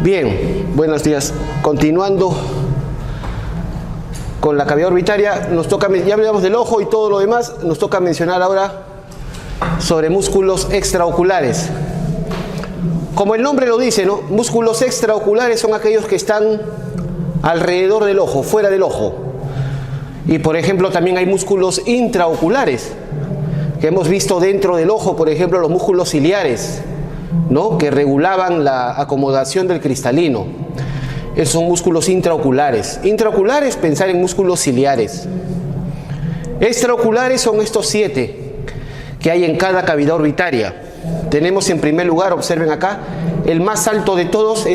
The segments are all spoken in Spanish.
Bien, buenos días. Continuando con la cavidad orbitaria, ya hablamos del ojo y todo lo demás, nos toca mencionar ahora sobre músculos extraoculares. Como el nombre lo dice, ¿no? Músculos extraoculares son aquellos que están alrededor del ojo, fuera del ojo. Y por ejemplo también hay músculos intraoculares, que hemos visto dentro del ojo, por ejemplo los músculos ciliares, ¿no? Que regulaban la acomodación del cristalino. Esos son músculos intraoculares. Intraoculares, pensar en músculos ciliares. Extraoculares son estos 7 que hay en cada cavidad orbitaria. Tenemos en primer lugar, observen acá, el más alto de todos,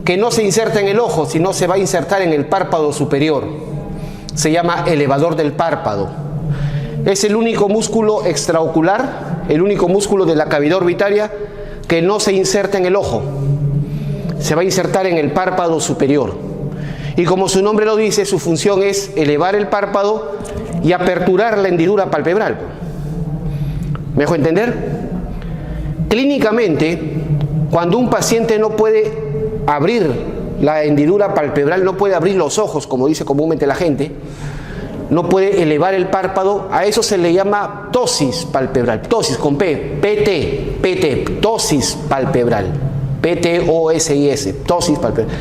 que no se inserta en el ojo, sino se va a insertar en el párpado superior. Se llama elevador del párpado. Es el único músculo extraocular, el único músculo de la cavidad orbitaria que no se inserta en el ojo. Se va a insertar en el párpado superior. Y como su nombre lo dice, su función es elevar el párpado y aperturar la hendidura palpebral. ¿Me dejo entender? Clínicamente, cuando un paciente no puede abrir la hendidura palpebral, no puede abrir los ojos, como dice comúnmente la gente, no puede elevar el párpado, a eso se le llama ptosis palpebral. Ptosis con P, PT, ptosis palpebral. P-T-O-S-I-S, ptosis palpebral.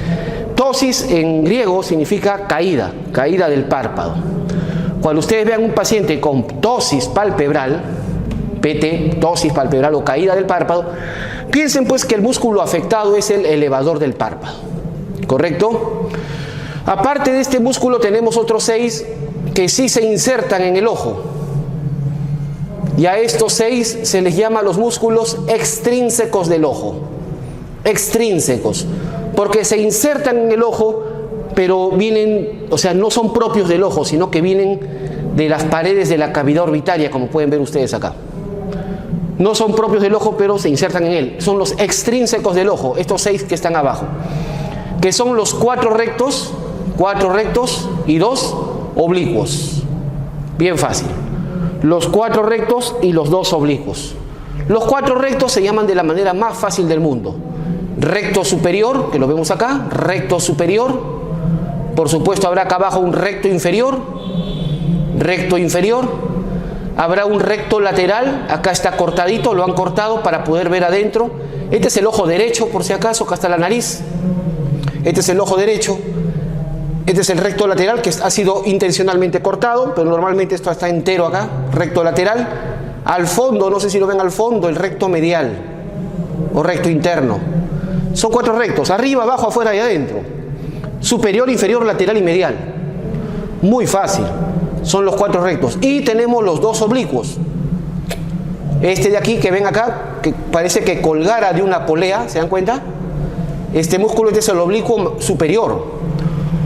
Ptosis en griego significa caída del párpado. Cuando ustedes vean un paciente con ptosis palpebral, PT, ptosis palpebral o caída del párpado, piensen pues que el músculo afectado es el elevador del párpado. ¿Correcto? Aparte de este músculo tenemos otros 6 que sí se insertan en el ojo. Y a estos 6 se les llama los músculos extrínsecos del ojo. Extrínsecos, porque se insertan en el ojo, pero vienen, o sea, no son propios del ojo, sino que vienen de las paredes de la cavidad orbitaria, como pueden ver ustedes acá. No son propios del ojo, pero se insertan en él. Son los extrínsecos del ojo, estos 6 que están abajo, que son los 4 rectos y 2 oblicuos. Bien fácil. Los 4 rectos y los 2 oblicuos. Los 4 rectos se llaman de la manera más fácil del mundo. Recto superior, que lo vemos acá, recto superior. Por supuesto habrá acá abajo un recto inferior. Habrá un recto lateral, acá está cortadito, lo han cortado para poder ver adentro. Este es el ojo derecho, por si acaso, acá está la nariz. Este es el ojo derecho. Este es el recto lateral, que ha sido intencionalmente cortado, pero normalmente esto está entero acá, recto lateral. Al fondo, no sé si lo ven al fondo, el recto medial o recto interno. Son 4 rectos, arriba, abajo, afuera y adentro. Superior, inferior, lateral y medial. Muy fácil, son los 4 rectos. Y tenemos los 2 oblicuos. Este de aquí que ven acá, que parece que colgara de una polea, ¿se dan cuenta? Este músculo es el oblicuo superior.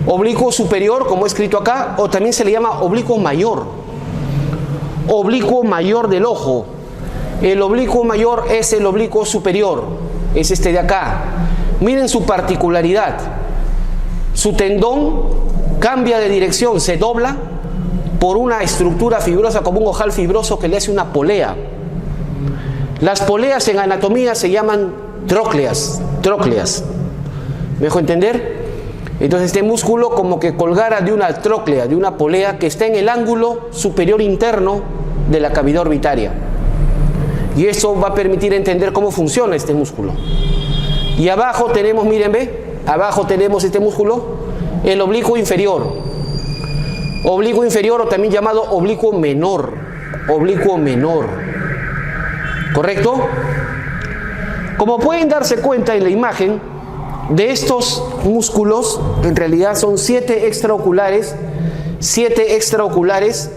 Oblicuo superior, como he escrito acá, o también se le llama oblicuo mayor. Oblicuo mayor del ojo. El oblicuo mayor es el oblicuo superior, es este de acá. Miren su particularidad. Su tendón cambia de dirección, se dobla por una estructura fibrosa como un ojal fibroso que le hace una polea. Las poleas en anatomía se llaman trócleas. ¿Me dejo entender? Entonces este músculo como que colgara de una tróclea, de una polea que está en el ángulo superior interno de la cavidad orbitaria. Y eso va a permitir entender cómo funciona este músculo. Y abajo tenemos, miren, abajo tenemos este músculo, el oblicuo inferior. Oblicuo inferior, o también llamado oblicuo menor. ¿Correcto? Como pueden darse cuenta en la imagen, de estos músculos, en realidad son 7 extraoculares,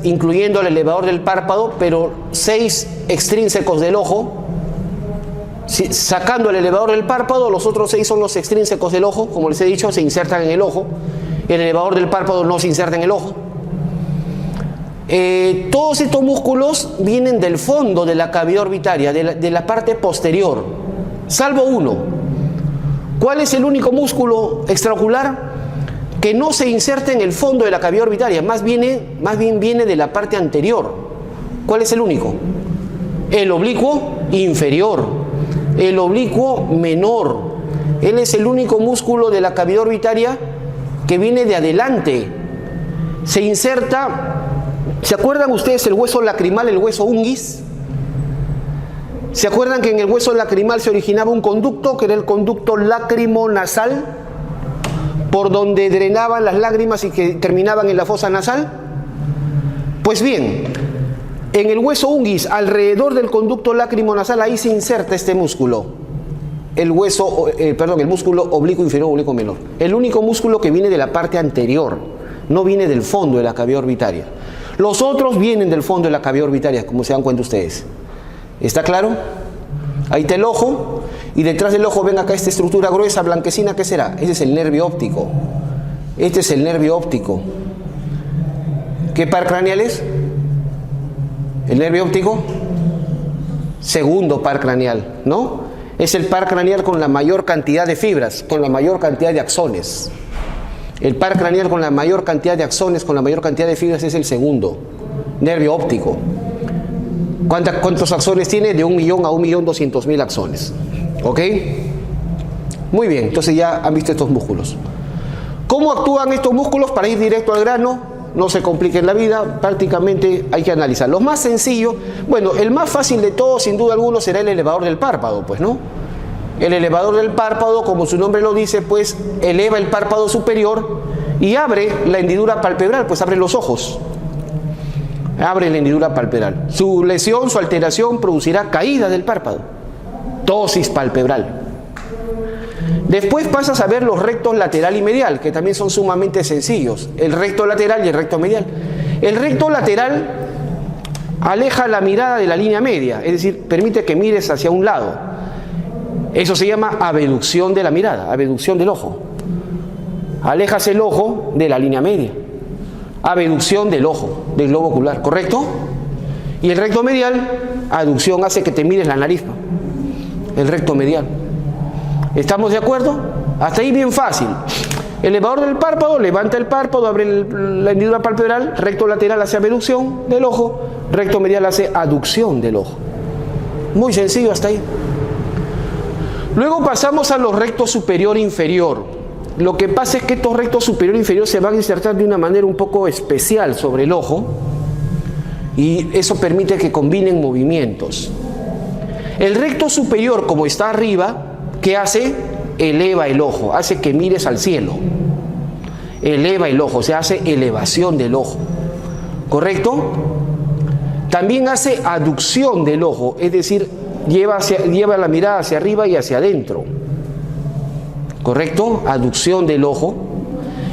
incluyendo el elevador del párpado, pero 6 extrínsecos del ojo. Sacando el elevador del párpado, los otros 6 son los extrínsecos del ojo, como les he dicho, se insertan en el ojo. El elevador del párpado no se inserta en el ojo. Todos estos músculos vienen del fondo de la cavidad orbitaria, de la parte posterior, salvo uno. ¿Cuál es el único músculo extraocular que no se inserta en el fondo de la cavidad orbitaria? Más bien viene de la parte anterior. ¿Cuál es el único? El oblicuo inferior. El oblicuo menor. Él es el único músculo de la cavidad orbitaria que viene de adelante. Se inserta, ¿se acuerdan ustedes el hueso lacrimal, el hueso unguis? ¿Se acuerdan que en el hueso lacrimal se originaba un conducto, que era el conducto lácrimo-nasal, por donde drenaban las lágrimas y que terminaban en la fosa nasal? Pues bien, en el hueso unguis, alrededor del conducto lácrimo-nasal, ahí se inserta este músculo, el músculo oblicuo inferior, oblicuo menor. El único músculo que viene de la parte anterior, no viene del fondo de la cavidad orbitaria. Los otros vienen del fondo de la cavidad orbitaria, como se dan cuenta ustedes. ¿Está claro? Ahí está el ojo, y detrás del ojo ven acá esta estructura gruesa, blanquecina, ¿qué será? Ese es el nervio óptico. Este es el nervio óptico. ¿Qué par craneal es? El nervio óptico, segundo par craneal, ¿no? Es el par craneal con la mayor cantidad de fibras, con la mayor cantidad de axones. El par craneal con la mayor cantidad de axones, con la mayor cantidad de fibras, es el segundo, nervio óptico. ¿Cuántos axones tiene? De 1 millón a 1.200.000 axones. ¿Ok? Muy bien, entonces ya han visto estos músculos. ¿Cómo actúan estos músculos? Para ir directo al grano, no se compliquen la vida, prácticamente hay que analizar. Lo más sencillo, bueno, el más fácil de todos, sin duda alguna, será el elevador del párpado, pues, ¿no? El elevador del párpado, como su nombre lo dice, pues eleva el párpado superior y abre la hendidura palpebral, pues abre los ojos. Abre la hendidura palpebral. Su lesión, su alteración producirá caída del párpado, ptosis palpebral. Después pasas a ver los rectos lateral y medial, que también son sumamente sencillos. El recto lateral y el recto medial. El recto lateral aleja la mirada de la línea media, es decir, permite que mires hacia un lado. Eso se llama abducción de la mirada, abducción del ojo. Alejas el ojo de la línea media. Abducción del ojo, del globo ocular, ¿correcto? Y el recto medial, aducción, hace que te mires la nariz. El recto medial. ¿Estamos de acuerdo? Hasta ahí bien fácil. Elevador del párpado, levanta el párpado, abre la hendidura palpebral, recto lateral hace abducción del ojo, recto medial hace aducción del ojo. Muy sencillo hasta ahí. Luego pasamos a los rectos superior e inferior. Lo que pasa es que estos rectos superior e inferior se van a insertar de una manera un poco especial sobre el ojo y eso permite que combinen movimientos. El recto superior, como está arriba, ¿qué hace? Eleva el ojo, hace que mires al cielo. Eleva el ojo, se hace elevación del ojo. ¿Correcto? También hace aducción del ojo, es decir, lleva la mirada hacia arriba y hacia adentro. ¿Correcto? Aducción del ojo.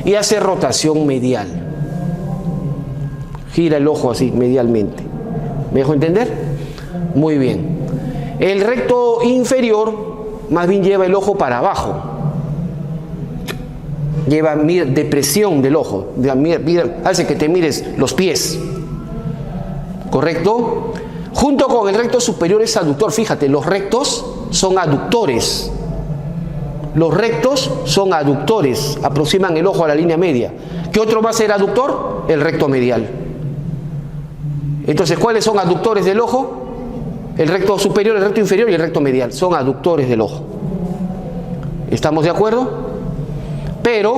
Y hace rotación medial. Gira el ojo así, medialmente. ¿Me dejo entender? Muy bien. El recto inferior más bien lleva el ojo para abajo. Lleva depresión del ojo. Hace que te mires los pies. ¿Correcto? Junto con el recto superior es aductor. Fíjate, los rectos son aductores. Los rectos son aductores, aproximan el ojo a la línea media. ¿Qué otro va a ser aductor? El recto medial. Entonces, ¿cuáles son aductores del ojo? El recto superior, el recto inferior y el recto medial. Son aductores del ojo. ¿Estamos de acuerdo? Pero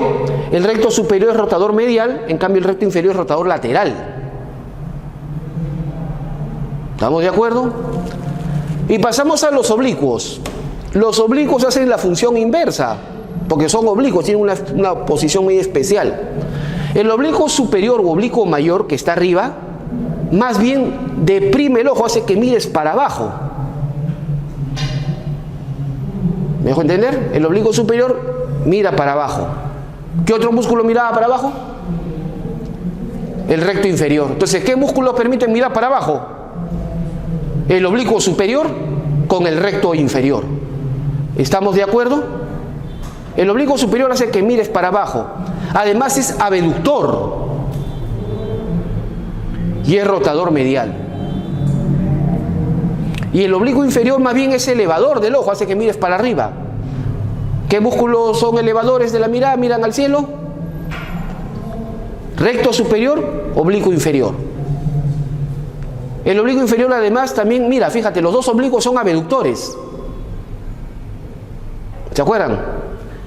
el recto superior es rotador medial, en cambio el recto inferior es rotador lateral. ¿Estamos de acuerdo? Y pasamos a los oblicuos. Los oblicuos hacen la función inversa, porque son oblicuos, tienen una posición muy especial. El oblicuo superior o oblicuo mayor, que está arriba, más bien deprime el ojo, hace que mires para abajo. ¿Me dejo entender? El oblicuo superior mira para abajo. ¿Qué otro músculo miraba para abajo? El recto inferior. Entonces, ¿qué músculos permiten mirar para abajo? El oblicuo superior con el recto inferior. ¿Estamos de acuerdo? El oblicuo superior hace que mires para abajo. Además es abductor y es rotador medial. Y el oblicuo inferior más bien es elevador del ojo, hace que mires para arriba. ¿Qué músculos son elevadores de la mirada? Miran al cielo. Recto superior, oblicuo inferior. El oblicuo inferior además también, mira, fíjate, los dos oblicuos son abductores. ¿Se acuerdan?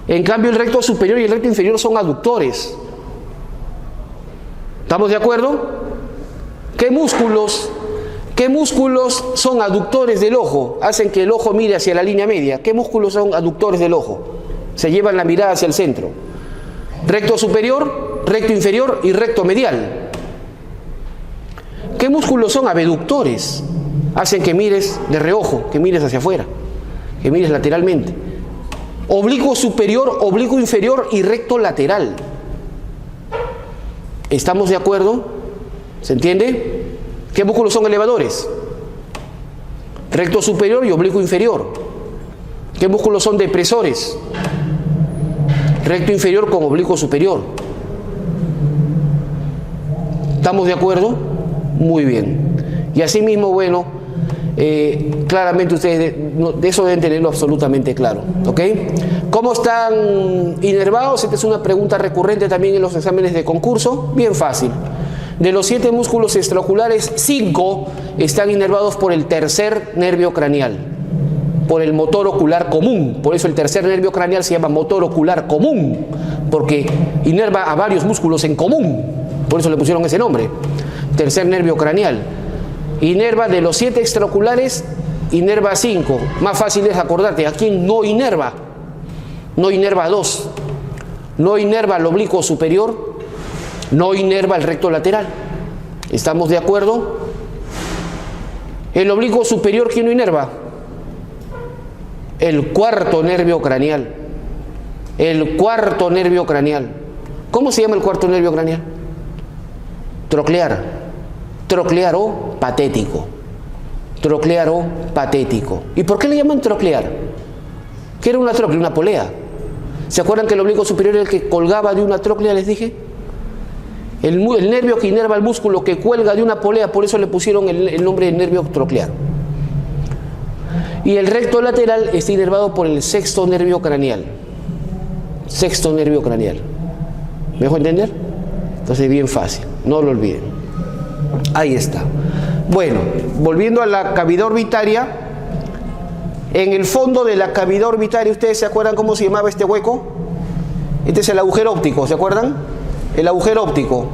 En cambio el recto superior y el recto inferior son aductores. ¿Estamos de acuerdo? ¿Qué músculos son aductores del ojo? Hacen que el ojo mire hacia la línea media. ¿Qué músculos son aductores del ojo? Se llevan la mirada hacia el centro. Recto superior, recto inferior y recto medial. ¿Qué músculos son abductores? Hacen que mires de reojo, que mires hacia afuera, que mires lateralmente. Oblicuo superior, oblicuo inferior y recto lateral. ¿Estamos de acuerdo? ¿Se entiende? ¿Qué músculos son elevadores? Recto superior y oblicuo inferior. ¿Qué músculos son depresores? Recto inferior con oblicuo superior. ¿Estamos de acuerdo? Muy bien. Y asimismo, bueno, claramente ustedes de eso deben tenerlo absolutamente claro. ¿Ok? ¿Cómo están inervados? Esta es una pregunta recurrente también en los exámenes de concurso. Bien fácil. De los 7 músculos extraoculares, 5 están inervados por el tercer nervio craneal, por el motor ocular común. Por eso el tercer nervio craneal se llama motor ocular común, porque inerva a varios músculos en común. Por eso le pusieron ese nombre, tercer nervio craneal. Inerva de los 7 extraoculares, inerva 5. Más fácil es acordarte, ¿a quién no inerva? No inerva 2. No inerva el oblicuo superior, no inerva el recto lateral. ¿Estamos de acuerdo? El oblicuo superior, ¿quién no inerva? El cuarto nervio craneal. El cuarto nervio craneal. ¿Cómo se llama el cuarto nervio craneal? Troclear. Troclear o patético. Troclear o patético. ¿Y por qué le llaman troclear? ¿Qué era una tróclea? Una polea. ¿Se acuerdan que el oblicuo superior era el que colgaba de una tróclea, les dije? El nervio que inerva el músculo que cuelga de una polea, por eso le pusieron el nombre de nervio troclear. Y el recto lateral está inervado por el sexto nervio craneal. Sexto nervio craneal. ¿Me dejo entender? Entonces, bien fácil, no lo olviden. Ahí está. Bueno, volviendo a la cavidad orbitaria, en el fondo de la cavidad orbitaria, ¿ustedes se acuerdan cómo se llamaba este hueco? Este es el agujero óptico, ¿se acuerdan? El agujero óptico.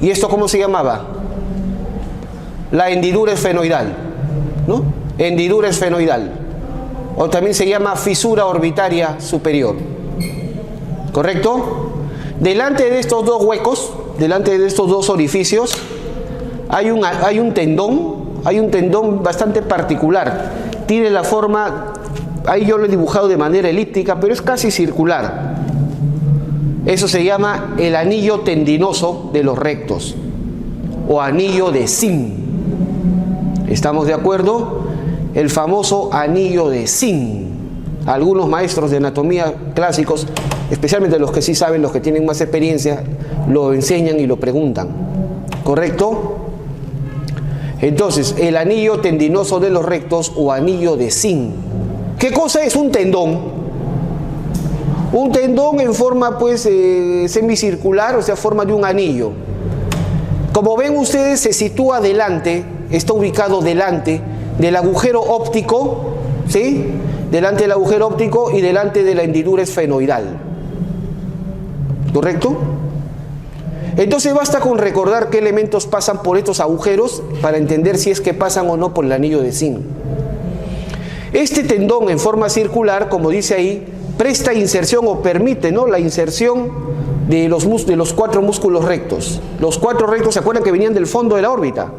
¿Y esto cómo se llamaba? La hendidura esfenoidal, ¿no? Hendidura esfenoidal. O también se llama fisura orbitaria superior. ¿Correcto? Delante de estos dos huecos, delante de estos dos orificios, hay un tendón bastante particular. Tiene la forma, ahí yo lo he dibujado de manera elíptica, pero es casi circular. Eso se llama el anillo tendinoso de los rectos o anillo de Sim. ¿Estamos de acuerdo? El famoso anillo de Sim. Algunos maestros de anatomía clásicos, especialmente los que sí saben, los que tienen más experiencia, lo enseñan y lo preguntan. ¿Correcto? Entonces, el anillo tendinoso de los rectos o anillo de Sim. ¿Qué cosa es un tendón? Un tendón en forma pues semicircular, o sea, forma de un anillo. Como ven ustedes, se sitúa delante, está ubicado delante del agujero óptico, ¿sí? Delante del agujero óptico y delante de la hendidura esfenoidal. ¿Correcto? Entonces basta con recordar qué elementos pasan por estos agujeros para entender si es que pasan o no por el anillo de Sim. Este tendón en forma circular, como dice ahí, presta inserción o permite, ¿no?, la inserción de los 4 músculos rectos. Los 4 rectos, ¿se acuerdan que venían del fondo de la órbita?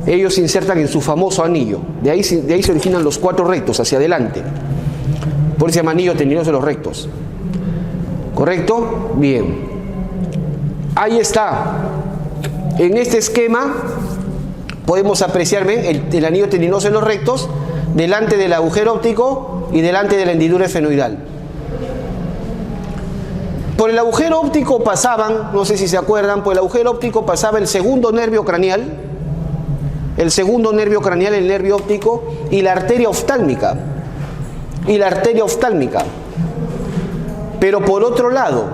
Ellos se insertan en su famoso anillo. De ahí se originan los 4 rectos hacia adelante. Por eso se llama anillo tendinoso de los rectos. ¿Correcto? Bien. Ahí está. En este esquema podemos apreciar, ¿ven?, el anillo tendinoso de los rectos delante del agujero óptico y delante de la hendidura esfenoidal. Por el agujero óptico pasaban, no sé si se acuerdan, por el agujero óptico pasaba el segundo nervio craneal, el nervio óptico y la arteria oftálmica. Pero por otro lado,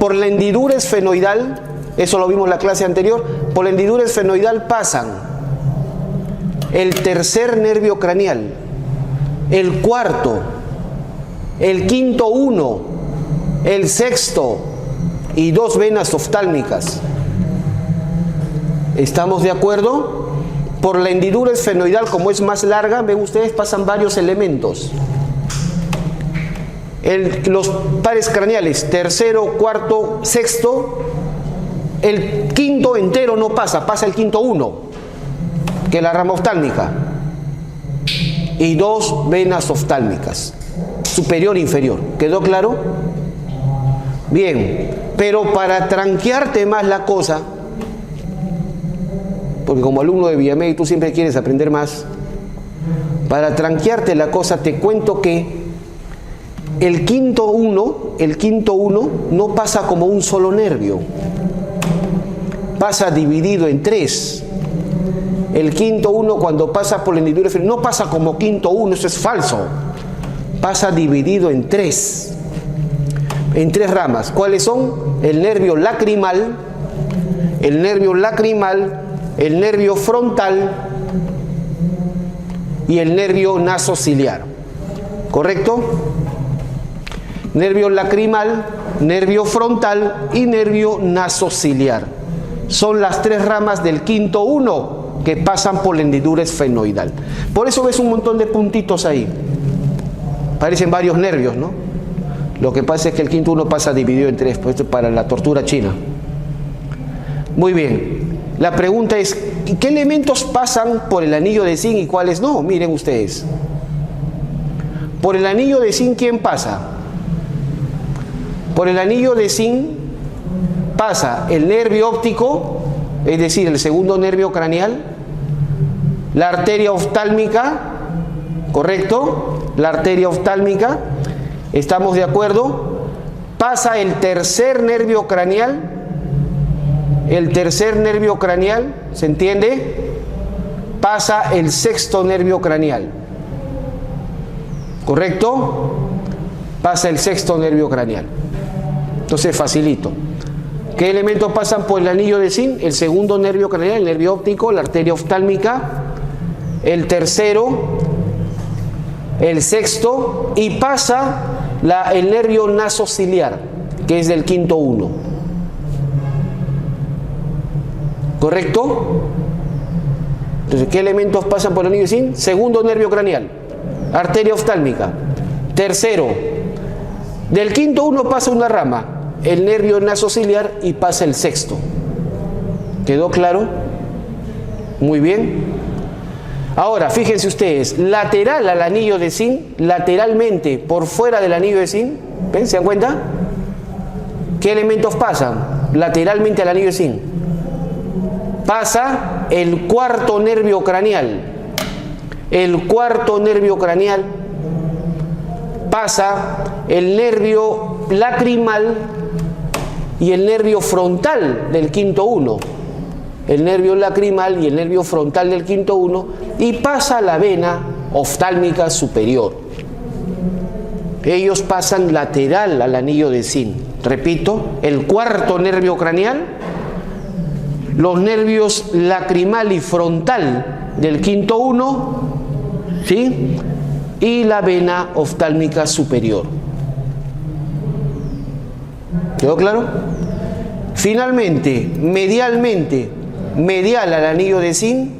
por la hendidura esfenoidal, eso lo vimos en la clase anterior, por la hendidura esfenoidal pasan el tercer nervio craneal, el cuarto, el quinto uno, el sexto y 2 venas oftálmicas. ¿Estamos de acuerdo? Por la hendidura esfenoidal, como es más larga, ven ustedes, pasan varios elementos. Los pares craneales, tercero, cuarto, sexto, el quinto entero no pasa, pasa el quinto uno, que es la rama oftálmica, y 2 venas oftálmicas, superior e inferior. ¿Quedó claro? Bien, pero para tranquearte más la cosa, porque como alumno de Villamey tú siempre quieres aprender más, para tranquearte la cosa te cuento que el quinto uno no pasa como un solo nervio, pasa dividido en 3. El quinto uno, cuando pasa por la hendidura esfenoidal, no pasa como quinto uno, eso es falso, pasa dividido en 3 ramas. ¿Cuáles son? El nervio lacrimal, el nervio frontal y el nervio nasociliar. ¿Correcto? Nervio lacrimal, nervio frontal y nervio nasociliar. Son las 3 ramas del quinto uno que pasan por la hendidura esfenoidal. Por eso ves un montón de puntitos ahí. Parecen varios nervios, ¿no? Lo que pasa es que el quinto uno pasa dividido en 3, pues esto es para la tortura china. Muy bien. La pregunta es, ¿qué elementos pasan por el anillo de zinc y cuáles no? Miren ustedes. Por el anillo de zinc, ¿quién pasa? Por el anillo de zinc pasa el nervio óptico, es decir, el segundo nervio craneal, la arteria oftálmica, ¿correcto? La arteria oftálmica, ¿estamos de acuerdo? Pasa el tercer nervio craneal, ¿se entiende? Pasa el sexto nervio craneal, ¿correcto? Pasa el sexto nervio craneal. Entonces facilito. ¿Qué elementos pasan por el anillo de zinc? El segundo nervio craneal, el nervio óptico, la arteria oftálmica, el tercero, el sexto, y pasa el nervio nasociliar, que es del quinto uno. ¿Correcto? Entonces, ¿qué elementos pasan por el anillo de zinc? Segundo nervio craneal, arteria oftálmica. Tercero, del quinto uno pasa una rama, el nervio nasociliar, y pasa el sexto. ¿Quedó claro? Muy bien. Ahora, fíjense ustedes, lateral al anillo de zinc, lateralmente, por fuera del anillo de zinc, ¿ven? ¿Se dan cuenta? ¿Qué elementos pasan lateralmente al anillo de zinc? Pasa el cuarto nervio craneal. El cuarto nervio craneal, pasa el nervio lacrimal y el nervio frontal del quinto uno. El nervio lacrimal y el nervio frontal del quinto uno, y pasa la vena oftálmica superior. Ellos pasan lateral al anillo de zinc. Repito, el cuarto nervio craneal, los nervios lacrimal y frontal del quinto uno, ¿sí? Y la vena oftálmica superior. ¿Quedó claro? Finalmente, medial al anillo de zinc,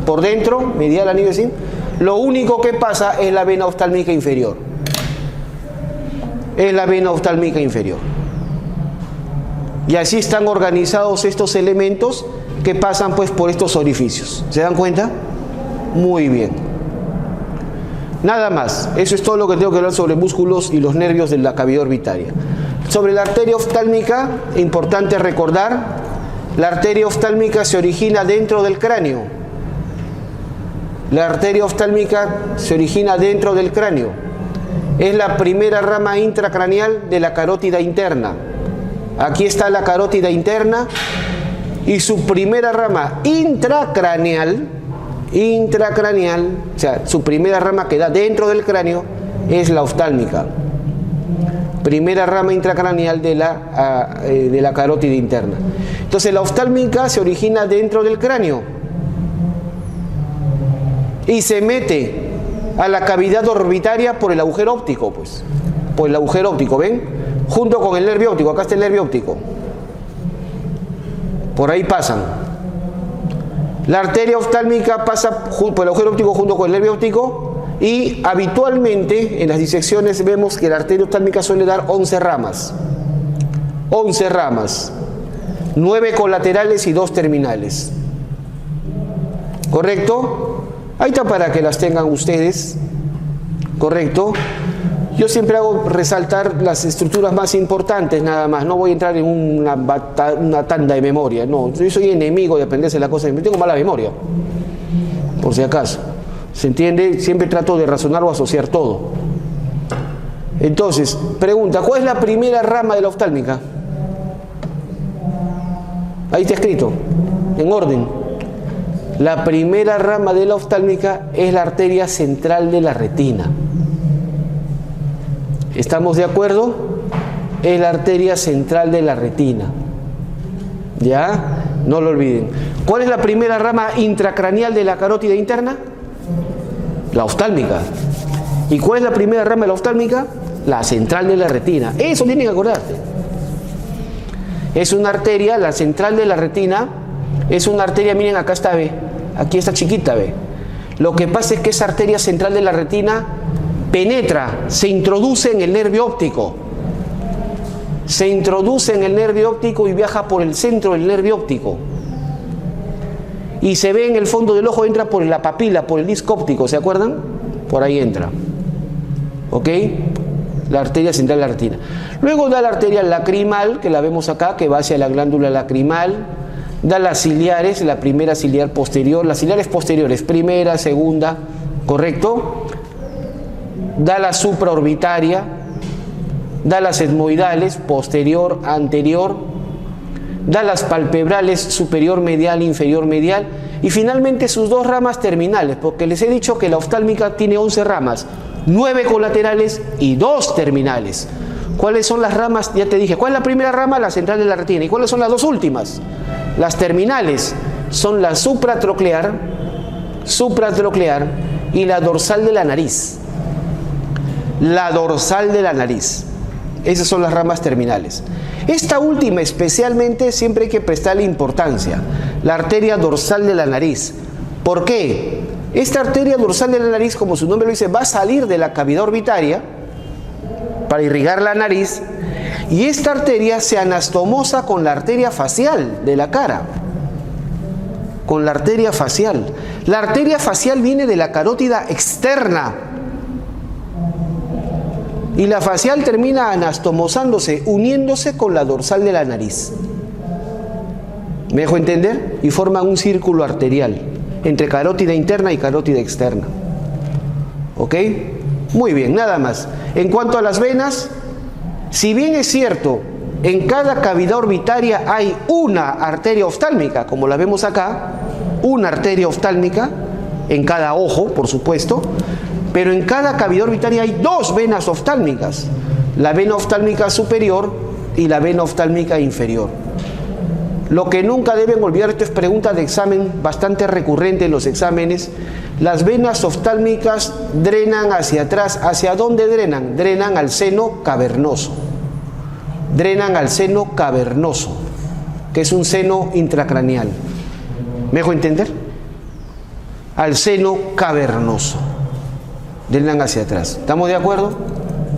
por dentro, medial al anillo de zinc, lo único que pasa es la vena oftálmica inferior. Y así están organizados estos elementos que pasan pues por estos orificios. ¿Se dan cuenta? Muy bien. Nada más. Eso es todo lo que tengo que hablar sobre músculos y los nervios de la cavidad orbitaria. Sobre la arteria oftálmica, importante recordar, la arteria oftálmica se origina dentro del cráneo. La arteria oftálmica se origina dentro del cráneo. Es la primera rama intracraneal de la carótida interna. Aquí está la carótida interna y su primera rama intracraneal, o sea, su primera rama que da dentro del cráneo es la oftálmica. Primera rama intracraneal de la carótida interna. Entonces la oftálmica se origina dentro del cráneo. y se mete a la cavidad orbitaria por el agujero óptico, pues. Por el agujero óptico, ¿ven? Junto con el nervio óptico, acá está el nervio óptico. Por ahí pasan. La arteria oftálmica pasa por el agujero óptico junto con el nervio óptico y habitualmente en las disecciones vemos que la arteria oftálmica suele dar 11 ramas. 11 ramas. 9 colaterales y 2 terminales. ¿Correcto? Ahí está para que las tengan ustedes. ¿Correcto? Yo siempre hago resaltar las estructuras más importantes nada más. No voy a entrar en una tanda de memoria. No, yo soy enemigo de aprenderse las cosas. Tengo mala memoria, por si acaso. ¿Se entiende? Siempre trato de razonar o asociar todo. Entonces, pregunta, ¿cuál es la primera rama de la oftálmica? Ahí está escrito, en orden. La primera rama de la oftálmica es la arteria central de la retina. ¿Estamos de acuerdo? Es la arteria central de la retina. ¿Ya? No lo olviden. ¿Cuál es la primera rama intracraneal de la carótida interna? La oftálmica. ¿Y cuál es la primera rama de la oftálmica? La central de la retina. Eso tienen que acordarte. Es una arteria, la central de la retina, es una arteria, miren, acá está, ve. Aquí está chiquita, ve. Lo que pasa es que esa arteria central de la retina penetra, se introduce en el nervio óptico. Se introduce en el nervio óptico y viaja por el centro del nervio óptico. Y se ve en el fondo del ojo, entra por la papila, por el disco óptico, ¿se acuerdan? Por ahí entra. ¿Ok? La arteria central de la retina. Luego da la arteria lacrimal, que la vemos acá, que va hacia la glándula lacrimal. Da las ciliares, la primera ciliar posterior, las ciliares posteriores, primera, segunda, ¿correcto? Da la supraorbitaria, da las etmoidales, posterior, anterior, da las palpebrales, superior medial, inferior medial, y finalmente sus 2 ramas terminales, porque les he dicho que la oftálmica tiene 11 ramas, 9 colaterales y 2 terminales. ¿Cuáles son las ramas? Ya te dije, ¿cuál es la primera rama? La central de la retina. ¿Y cuáles son las 2 últimas? Las terminales son la supratroclear y la dorsal de la nariz. La dorsal de la nariz. Esas son las ramas terminales. Esta última especialmente siempre hay que prestarle importancia. La arteria dorsal de la nariz. ¿Por qué? Esta arteria dorsal de la nariz, como su nombre lo dice, va a salir de la cavidad orbitaria para irrigar la nariz, y esta arteria se anastomosa con la arteria facial de la cara. Con la arteria facial. La arteria facial viene de la carótida externa. Y la facial termina anastomosándose, uniéndose con la dorsal de la nariz. ¿Me dejo entender? Y forman un círculo arterial entre carótida interna y carótida externa. ¿Ok? Muy bien, nada más. En cuanto a las venas, si bien es cierto, en cada cavidad orbitaria hay una arteria oftálmica, como la vemos acá, una arteria oftálmica, en cada ojo, por supuesto, pero en cada cavidad orbitaria hay 2 venas oftálmicas, la vena oftálmica superior y la vena oftálmica inferior. Lo que nunca deben olvidar, esto es pregunta de examen bastante recurrente en los exámenes, las venas oftálmicas drenan hacia atrás. ¿Hacia dónde drenan? Drenan al seno cavernoso. Drenan al seno cavernoso, que es un seno intracraneal. ¿Me dejo entender? Al seno cavernoso. Drenan hacia atrás. ¿Estamos de acuerdo?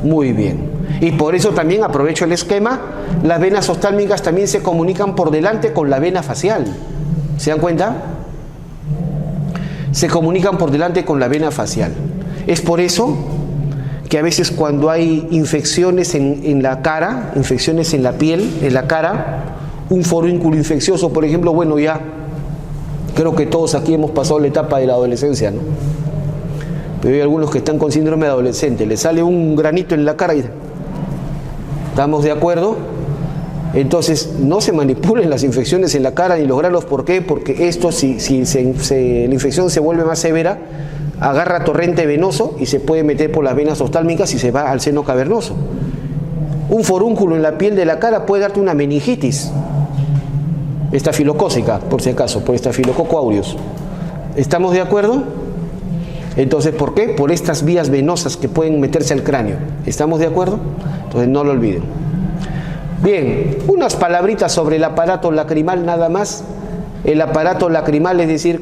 Muy bien. Y por eso también aprovecho el esquema, las venas oftálmicas también se comunican por delante con la vena facial. ¿Se dan cuenta? Se comunican por delante con la vena facial. Es por eso que a veces cuando hay infecciones en la cara, infecciones en la piel, en la cara, un forúnculo infeccioso, por ejemplo, bueno, ya creo que todos aquí hemos pasado la etapa de la adolescencia, ¿no? Pero hay algunos que están con síndrome de adolescente, les sale un granito en la cara y... ¿Estamos de acuerdo? Entonces, no se manipulen las infecciones en la cara ni los granos. ¿Por qué? Porque esto, si la infección se vuelve más severa, agarra torrente venoso y se puede meter por las venas oftálmicas y se va al seno cavernoso. Un forúnculo en la piel de la cara puede darte una meningitis estafilocócica, por si acaso, por estafilococo aureus. ¿Estamos de acuerdo? Entonces, ¿por qué? Por estas vías venosas que pueden meterse al cráneo. ¿Estamos de acuerdo? Entonces, no lo olviden. Bien, unas palabritas sobre el aparato lacrimal nada más. El aparato lacrimal, es decir,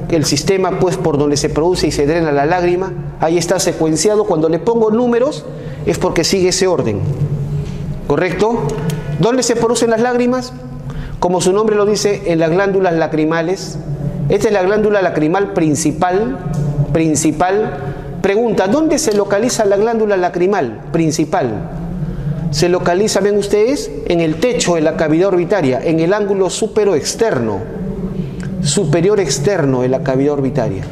el sistema pues por donde se produce y se drena la lágrima, ahí está secuenciado. Cuando le pongo números es porque sigue ese orden. ¿Correcto? ¿Dónde se producen las lágrimas? Como su nombre lo dice, en las glándulas lacrimales. Esta es la glándula lacrimal principal. Pregunta, ¿dónde se localiza la glándula lacrimal principal? Se localiza, ven ustedes, en el techo de la cavidad orbitaria, en el ángulo superior externo de la cavidad orbitaria.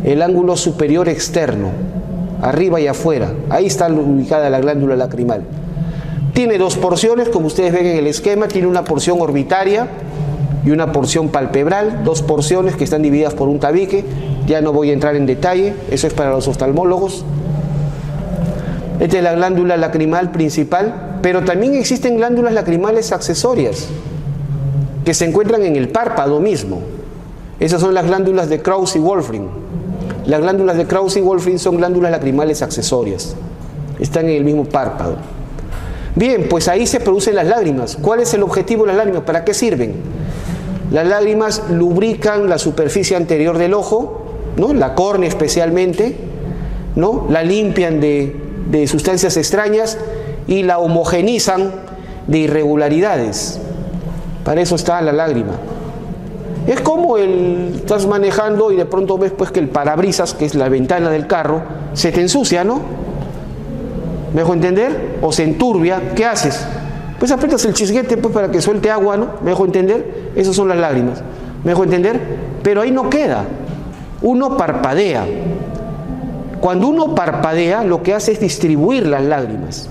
El ángulo superior externo, arriba y afuera. Ahí está ubicada la glándula lacrimal. Tiene dos porciones, como ustedes ven en el esquema. Tiene una porción orbitaria y una porción palpebral, dos porciones que están divididas por un tabique. Ya no voy a entrar en detalle, eso es para los oftalmólogos. Esta es la glándula lacrimal principal, pero también existen glándulas lacrimales accesorias que se encuentran en el párpado mismo. Esas son las glándulas de Krause y Wolfring. Las glándulas de Krause y Wolfring son glándulas lacrimales accesorias. Están en el mismo párpado. Bien, pues ahí se producen las lágrimas. ¿Cuál es el objetivo de las lágrimas? ¿Para qué sirven? Las lágrimas lubrican la superficie anterior del ojo, ¿no? La córnea especialmente, ¿no? La limpian de sustancias extrañas y la homogenizan de irregularidades. Para eso está la lágrima. Es como estás manejando y de pronto ves pues que el parabrisas, que es la ventana del carro, se te ensucia, ¿no? ¿Me dejo entender? O se enturbia. ¿Qué haces? Pues aprietas el chisguete pues para que suelte agua, ¿no? ¿Me dejo entender? Esas son las lágrimas. ¿Me dejo entender? Pero ahí no queda. Uno parpadea. Cuando uno parpadea, lo que hace es distribuir las lágrimas.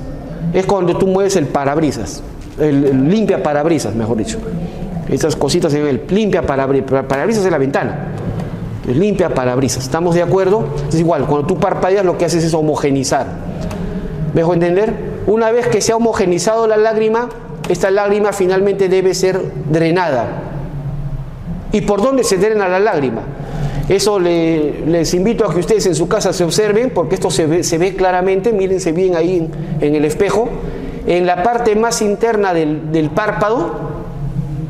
Es cuando tú mueves el parabrisas, el limpia parabrisas, mejor dicho. Estas cositas se ven, el limpia parabrisas es la ventana. El limpia parabrisas. ¿Estamos de acuerdo? Es igual, cuando tú parpadeas lo que haces es homogenizar. ¿Me dejo entender? Una vez que se ha homogenizado la lágrima, esta lágrima finalmente debe ser drenada. ¿Y por dónde se drena la lágrima? Eso les invito a que ustedes en su casa se observen, porque esto se ve claramente. Mírense bien ahí en el espejo. En la parte más interna del párpado,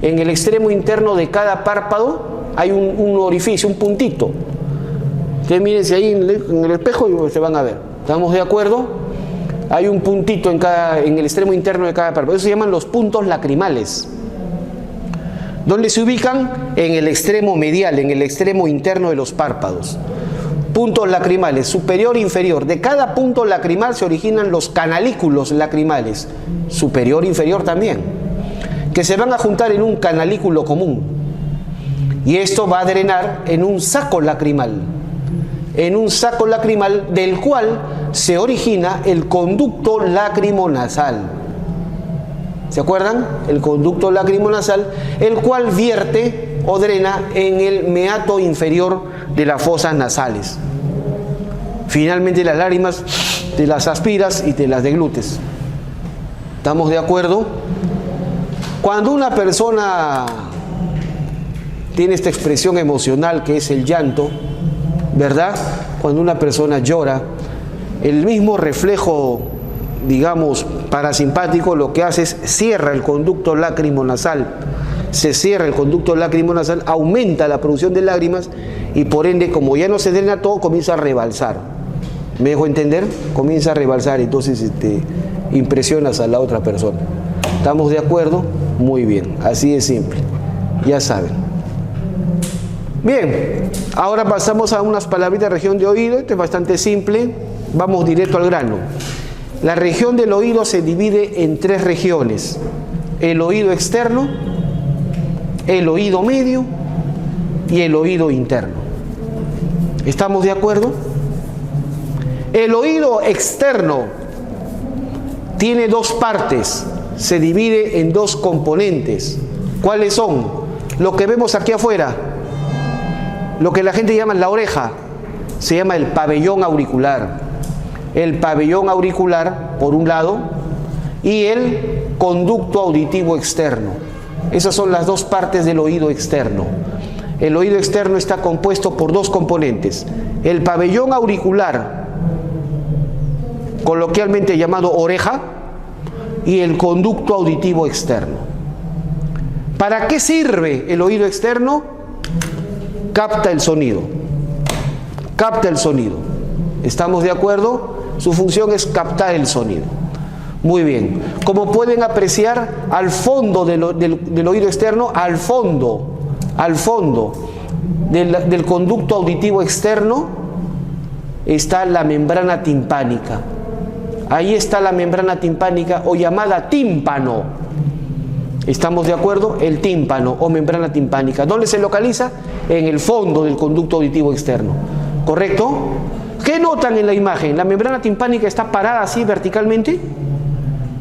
en el extremo interno de cada párpado, hay un orificio, un puntito. Ustedes mírense ahí en el espejo y se van a ver. ¿Estamos de acuerdo? Hay un puntito en el extremo interno de cada párpado. Eso se llaman los puntos lacrimales. ¿Dónde se ubican? En el extremo medial, en el extremo interno de los párpados. Puntos lacrimales, superior e inferior. De cada punto lacrimal se originan los canalículos lacrimales, superior e inferior también, que se van a juntar en un canalículo común. Y esto va a drenar en un saco lacrimal. En un saco lacrimal del cual se origina el conducto lacrimonasal. ¿Se acuerdan? El conducto lacrimonasal, el cual vierte o drena en el meato inferior de las fosas nasales. Finalmente las lágrimas te las aspiras y te las deglutes. ¿Estamos de acuerdo? Cuando una persona tiene esta expresión emocional que es el llanto, ¿verdad? Cuando una persona llora, el mismo reflejo, digamos, parasimpático, lo que hace es cierra el conducto lacrimonasal. Se cierra el conducto lacrimonasal, aumenta la producción de lágrimas y por ende, como ya no se drena todo, comienza a rebalsar. ¿Me dejo entender? Comienza a rebalsar, entonces impresionas a la otra persona. ¿Estamos de acuerdo? Muy bien, así de simple. Ya saben. Bien, ahora pasamos a unas palabritas de región de oído. Esto es bastante simple. Vamos directo al grano. La región del oído se divide en tres regiones: el oído externo, el oído medio y el oído interno. ¿Estamos de acuerdo? El oído externo tiene dos partes, se divide en dos componentes. ¿Cuáles son? Lo que vemos aquí afuera, lo que la gente llama la oreja, se llama el pabellón auricular. El pabellón auricular, por un lado, y el conducto auditivo externo. Esas son las dos partes del oído externo. El oído externo está compuesto por dos componentes: el pabellón auricular, coloquialmente llamado oreja, y el conducto auditivo externo. ¿Para qué sirve el oído externo? Capta el sonido. Capta el sonido. ¿Estamos de acuerdo? Su función es captar el sonido. Muy bien. Como pueden apreciar, al fondo del oído externo, al fondo del conducto auditivo externo, está la membrana timpánica. Ahí está la membrana timpánica, o llamada tímpano. ¿Estamos de acuerdo? El tímpano o membrana timpánica. ¿Dónde se localiza? En el fondo del conducto auditivo externo. ¿Correcto? ¿Qué notan en la imagen? ¿La membrana timpánica está parada así verticalmente?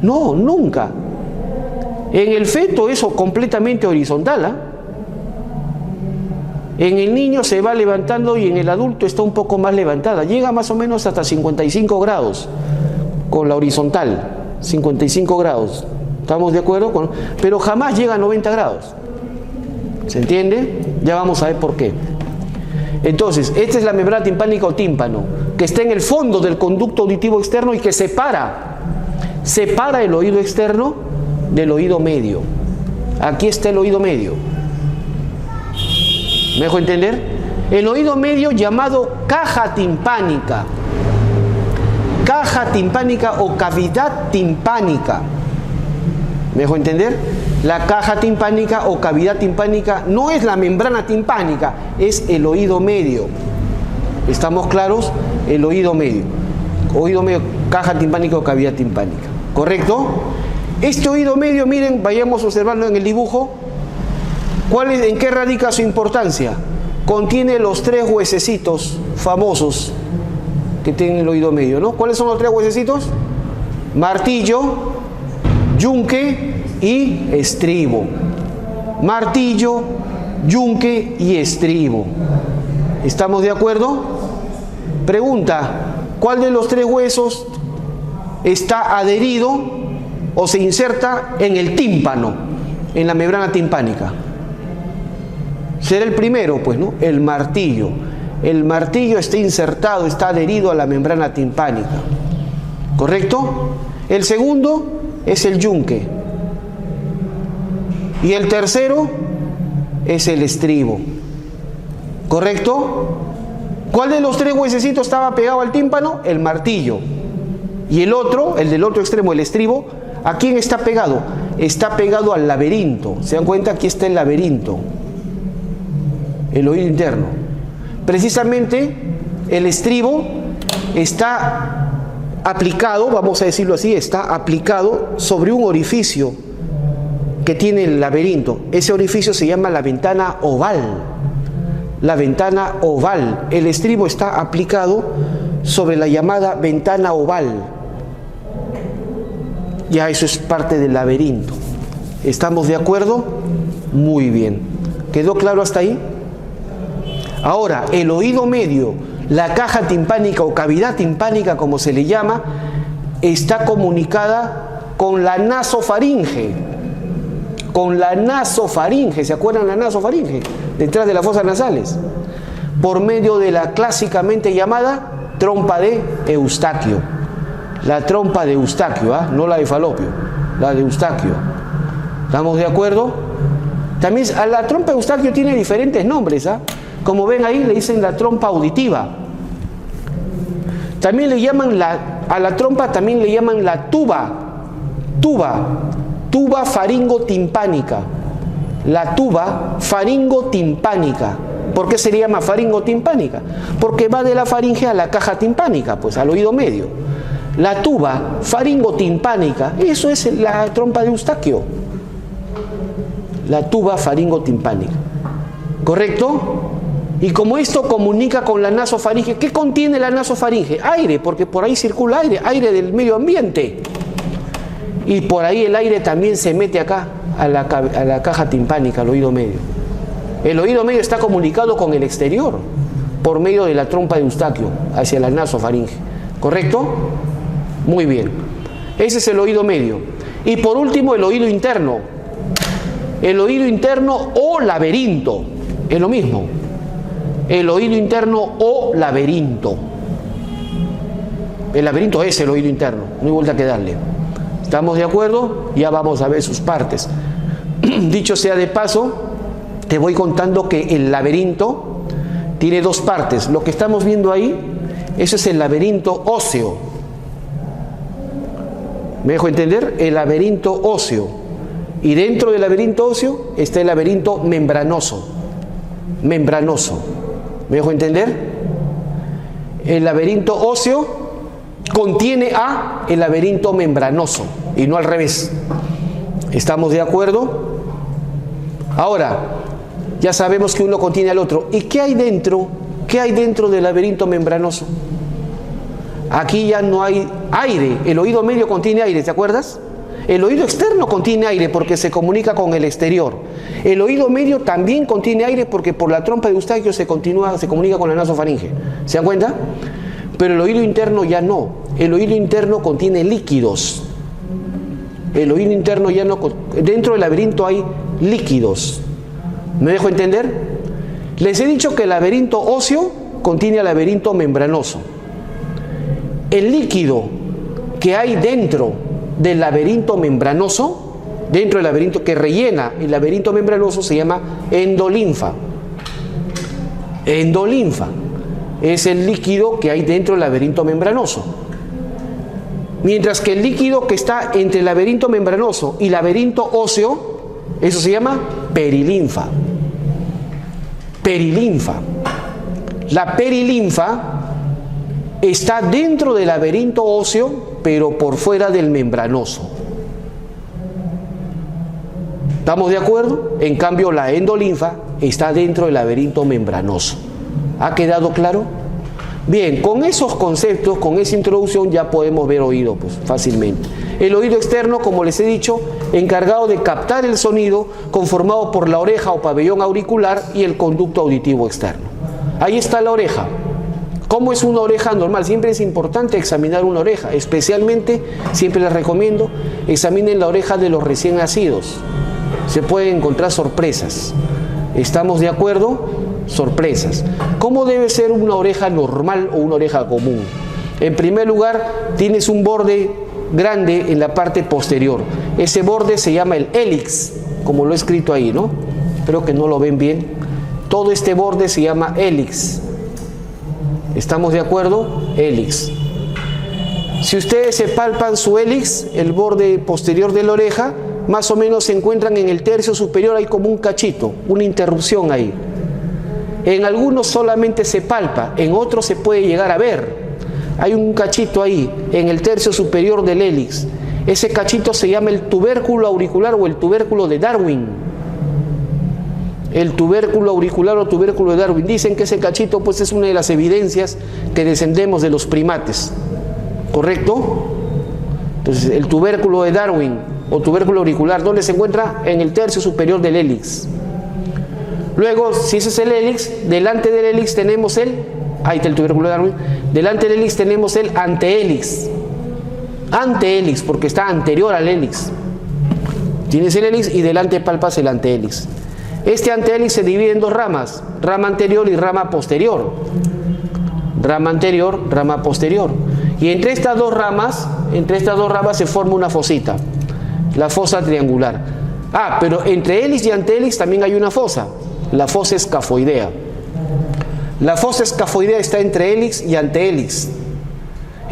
No, nunca. En el feto eso completamente horizontal, ¿ah? En el niño se va levantando y en el adulto está un poco más levantada. Llega más o menos hasta 55 grados con la horizontal. 55 grados. ¿Estamos de acuerdo? Pero jamás llega a 90 grados. ¿Se entiende? Ya vamos a ver por qué. Entonces, esta es la membrana timpánica o tímpano, que está en el fondo del conducto auditivo externo y que separa el oído externo del oído medio. Aquí está el oído medio. ¿Me dejo entender? El oído medio, llamado caja timpánica. Caja timpánica o cavidad timpánica. ¿Me dejo entender? La caja timpánica o cavidad timpánica no es la membrana timpánica, es el oído medio. ¿Estamos claros? El oído medio. Oído medio, caja timpánica o cavidad timpánica. ¿Correcto? Este oído medio, miren, vayamos a observarlo en el dibujo. ¿En qué radica su importancia? Contiene los tres huesecitos famosos que tiene el oído medio, ¿no? ¿Cuáles son los tres huesecitos? Martillo, yunque y estribo. Martillo, yunque y estribo. ¿Estamos de acuerdo? Pregunta: ¿cuál de los tres huesos está adherido o se inserta en el tímpano, en la membrana timpánica? Será el primero, pues, ¿no? El martillo. El martillo está insertado, está adherido a la membrana timpánica. ¿Correcto? El segundo es el yunque. Y el tercero es el estribo. ¿Correcto? ¿Cuál de los tres huesecitos estaba pegado al tímpano? El martillo. Y el otro, el del otro extremo, el estribo, ¿a quién está pegado? Está pegado al laberinto. ¿Se dan cuenta? Aquí está el laberinto, el oído interno. Precisamente el estribo está aplicado, vamos a decirlo así, está aplicado sobre un orificio que tiene el laberinto. Ese orificio se llama la ventana oval. La ventana oval. El estribo está aplicado sobre la llamada ventana oval. Ya eso es parte del laberinto. ¿Estamos de acuerdo? Muy bien. ¿Quedó claro hasta ahí? Ahora, el oído medio, la caja timpánica o cavidad timpánica, como se le llama, está comunicada con la nasofaringe. Con la nasofaringe, ¿se acuerdan la nasofaringe? Detrás de las fosas nasales. Por medio de la clásicamente llamada trompa de Eustaquio. La trompa de Eustaquio, ¿ah? No la de Falopio, la de Eustaquio. ¿Estamos de acuerdo? También a la trompa de Eustaquio tiene diferentes nombres, ¿ah? Como ven ahí, le dicen la trompa auditiva. También le llaman a la trompa también le llaman la tuba faringotimpánica. La tuba faringotimpánica. ¿Por qué se le llama faringotimpánica? Porque va de la faringe a la caja timpánica, pues al oído medio. La tuba faringotimpánica, eso es la trompa de Eustaquio. La tuba faringotimpánica. ¿Correcto? Y como esto comunica con la nasofaringe, ¿qué contiene la nasofaringe? Aire, porque por ahí circula aire del medio ambiente. Y por ahí el aire también se mete acá, a la caja timpánica, al oído medio. El oído medio está comunicado con el exterior, por medio de la trompa de Eustaquio, hacia la nasofaringe. ¿Correcto? Muy bien. Ese es el oído medio. Y por último, el oído interno. El oído interno o laberinto. Es lo mismo. El oído interno o laberinto. El laberinto es el oído interno, no hay vuelta que darle. ¿Estamos de acuerdo? Ya vamos a ver sus partes. Dicho sea de paso, te voy contando que el laberinto tiene dos partes. Lo que estamos viendo ahí, eso es el laberinto óseo. ¿Me dejo entender? El laberinto óseo. Y dentro del laberinto óseo está el laberinto membranoso. Membranoso. ¿Me dejo entender? El laberinto óseo contiene a el laberinto membranoso y no al revés. ¿Estamos de acuerdo? Ahora, ya sabemos que uno contiene al otro. ¿Y qué hay dentro? ¿Qué hay dentro del laberinto membranoso? Aquí ya no hay aire. El oído medio contiene aire, ¿te acuerdas? El oído externo contiene aire porque se comunica con el exterior. El oído medio también contiene aire porque por la trompa de Eustaquio se comunica con la nasofaringe. ¿Se dan cuenta? Pero el oído interno ya no. El oído interno contiene líquidos. El oído interno ya no. Dentro del laberinto hay líquidos. ¿Me dejo entender? Les he dicho que el laberinto óseo contiene al laberinto membranoso. El líquido que hay dentro del laberinto membranoso, dentro del laberinto que rellena el laberinto membranoso, se llama endolinfa. Endolinfa es el líquido que hay dentro del laberinto membranoso. Mientras que el líquido que está entre el laberinto membranoso y laberinto óseo, eso se llama perilinfa. Perilinfa. La perilinfa está dentro del laberinto óseo, pero por fuera del membranoso. ¿Estamos de acuerdo? En cambio, la endolinfa está dentro del laberinto membranoso. ¿Ha quedado claro? Bien, con esos conceptos, con esa introducción, ya podemos ver oído, pues, fácilmente. El oído externo, como les he dicho, encargado de captar el sonido, conformado por la oreja o pabellón auricular y el conducto auditivo externo. Ahí está la oreja. ¿Cómo es una oreja normal? Siempre es importante examinar una oreja, especialmente, siempre les recomiendo, examinen la oreja de los recién nacidos. Se pueden encontrar sorpresas. ¿Estamos de acuerdo? Sorpresas. ¿Cómo debe ser una oreja normal o una oreja común? En primer lugar, tienes un borde grande en la parte posterior. Ese borde se llama el hélix, como lo he escrito ahí, ¿no? Espero que no lo ven bien. Todo este borde se llama hélix. ¿Estamos de acuerdo? Hélix. Si ustedes se palpan su hélix, el borde posterior de la oreja, más o menos se encuentran en el tercio superior, hay como un cachito, una interrupción ahí. En algunos solamente se palpa, en otros se puede llegar a ver. Hay un cachito ahí, en el tercio superior del hélix. Ese cachito se llama el tubérculo auricular o el tubérculo de Darwin. El tubérculo auricular o tubérculo de Darwin. Dicen que ese cachito pues es una de las evidencias que descendemos de los primates. ¿Correcto? Entonces el tubérculo de Darwin o tubérculo auricular, ¿dónde se encuentra? En el tercio superior del hélix. Luego, si ese es el hélix, delante del hélix tenemos ahí está el tubérculo de Darwin, delante del hélix tenemos el antehélix. Antehélix, porque está anterior al hélix. Tienes el hélix y delante palpas el antehélix. Este antehélix se divide en dos ramas, rama anterior y rama posterior. Rama anterior, rama posterior. Y entre estas dos ramas se forma una fosita, la fosa triangular. Pero entre hélix y antehélix también hay una fosa, la fosa escafoidea. La fosa escafoidea está entre hélix y antehélix.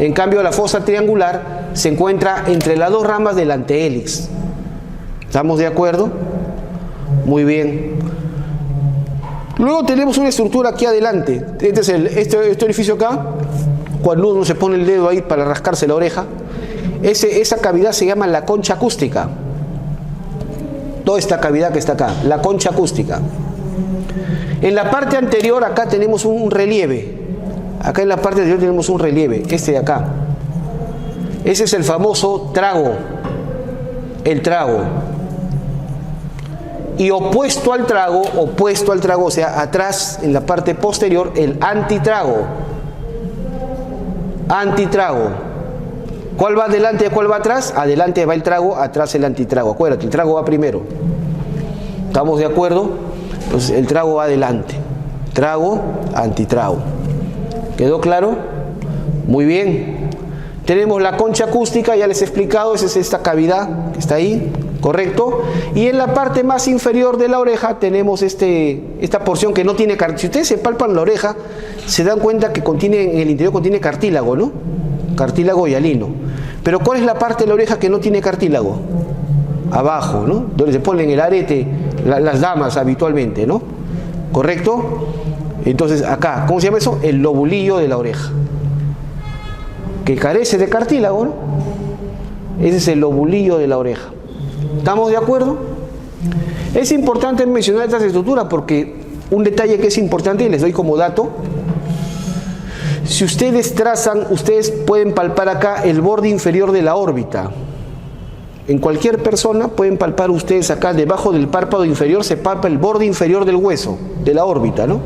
En cambio, la fosa triangular se encuentra entre las dos ramas del antehélix. ¿Estamos de acuerdo? Muy bien. Luego tenemos una estructura aquí adelante. Este es este orificio acá. Cuando uno se pone el dedo ahí para rascarse la oreja, esa cavidad se llama la concha acústica. Toda esta cavidad que está acá, la concha acústica. En la parte anterior acá tenemos un relieve. Acá en la parte anterior tenemos un relieve, este de acá. Ese es el famoso trago. El trago. Y opuesto al trago, o sea, atrás, en la parte posterior, el antitrago. Antitrago. ¿Cuál va adelante y cuál va atrás? Adelante va el trago, atrás el antitrago. Acuérdate, el trago va primero. ¿Estamos de acuerdo? Entonces el trago va adelante. Trago, antitrago. ¿Quedó claro? Muy bien. Tenemos la concha acústica, ya les he explicado, esa es esta cavidad que está ahí, ¿correcto? Y en la parte más inferior de la oreja tenemos esta porción que no tiene cartílago. Si ustedes se palpan la oreja, se dan cuenta que en el interior contiene cartílago, ¿no? Cartílago hialino. Pero ¿cuál es la parte de la oreja que no tiene cartílago? Abajo, ¿no? Donde se ponen el arete las damas habitualmente, ¿no? ¿Correcto? Entonces acá, ¿cómo se llama eso? El lobulillo de la oreja, que carece de cartílago, ¿no? Ese es el lobulillo de la oreja. ¿Estamos de acuerdo? Es importante mencionar estas estructuras porque un detalle que es importante y les doy como dato: si ustedes trazan, ustedes pueden palpar acá el borde inferior de la órbita. En cualquier persona pueden palpar ustedes acá, debajo del párpado inferior se palpa el borde inferior del hueso, de la órbita, ¿no?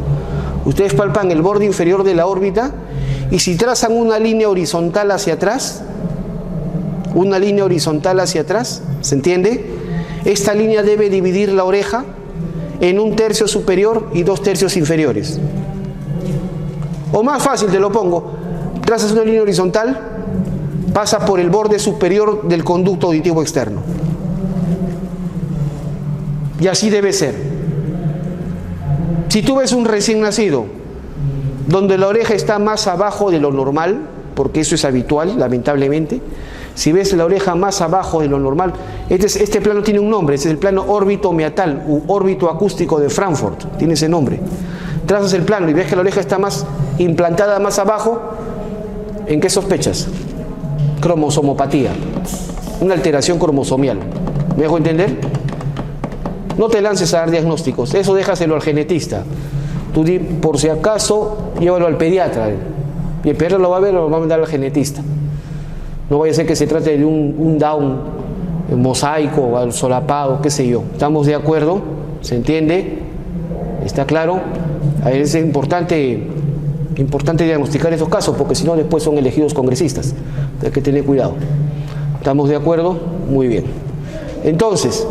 Ustedes palpan el borde inferior de la órbita y si trazan una línea horizontal hacia atrás, ¿se entiende? Esta línea debe dividir la oreja en 1/3 superior y 2/3 inferiores. O más fácil te lo pongo, trazas una línea horizontal, pasa por el borde superior del conducto auditivo externo. Y así debe ser. Si tú ves un recién nacido, donde la oreja está más abajo de lo normal, porque eso es habitual, lamentablemente, si ves la oreja más abajo de lo normal, este plano tiene un nombre, este es el plano órbito-meatal u órbito acústico de Frankfurt, tiene ese nombre. Trazas el plano y ves que la oreja está más implantada más abajo, ¿en qué sospechas? Cromosomopatía, una alteración cromosomial. ¿Me dejo entender? No te lances a dar diagnósticos, eso déjaselo al genetista. Tú di, por si acaso, llévalo al pediatra. Y el pediatra lo va a ver o lo va a mandar al genetista. No vaya a ser que se trate de un Down, un mosaico o solapado, qué sé yo. ¿Estamos de acuerdo? ¿Se entiende? ¿Está claro? Es importante diagnosticar estos casos, porque si no después son elegidos congresistas. Hay que tener cuidado. ¿Estamos de acuerdo? Muy bien. Entonces,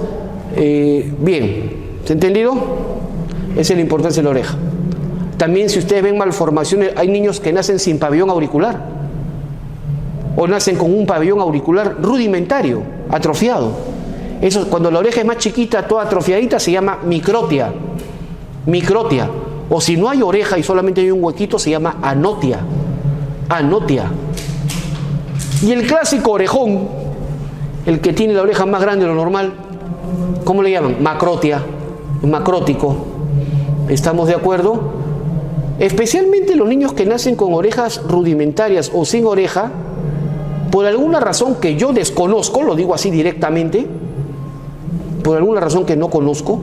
bien, ¿se ha entendido? Esa es la importancia de la oreja. También, si ustedes ven malformaciones, hay niños que nacen sin pabellón auricular o nacen con un pabellón auricular rudimentario, atrofiado. Eso, cuando la oreja es más chiquita, toda atrofiadita, se llama microtia. Microtia. O si no hay oreja y solamente hay un huequito, se llama anotia. Anotia. Y el clásico orejón, el que tiene la oreja más grande de lo normal, ¿cómo le llaman? Macrotia. Macrótico. ¿Estamos de acuerdo? Especialmente los niños que nacen con orejas rudimentarias o sin oreja, por alguna razón que yo desconozco, lo digo así directamente, por alguna razón que no conozco,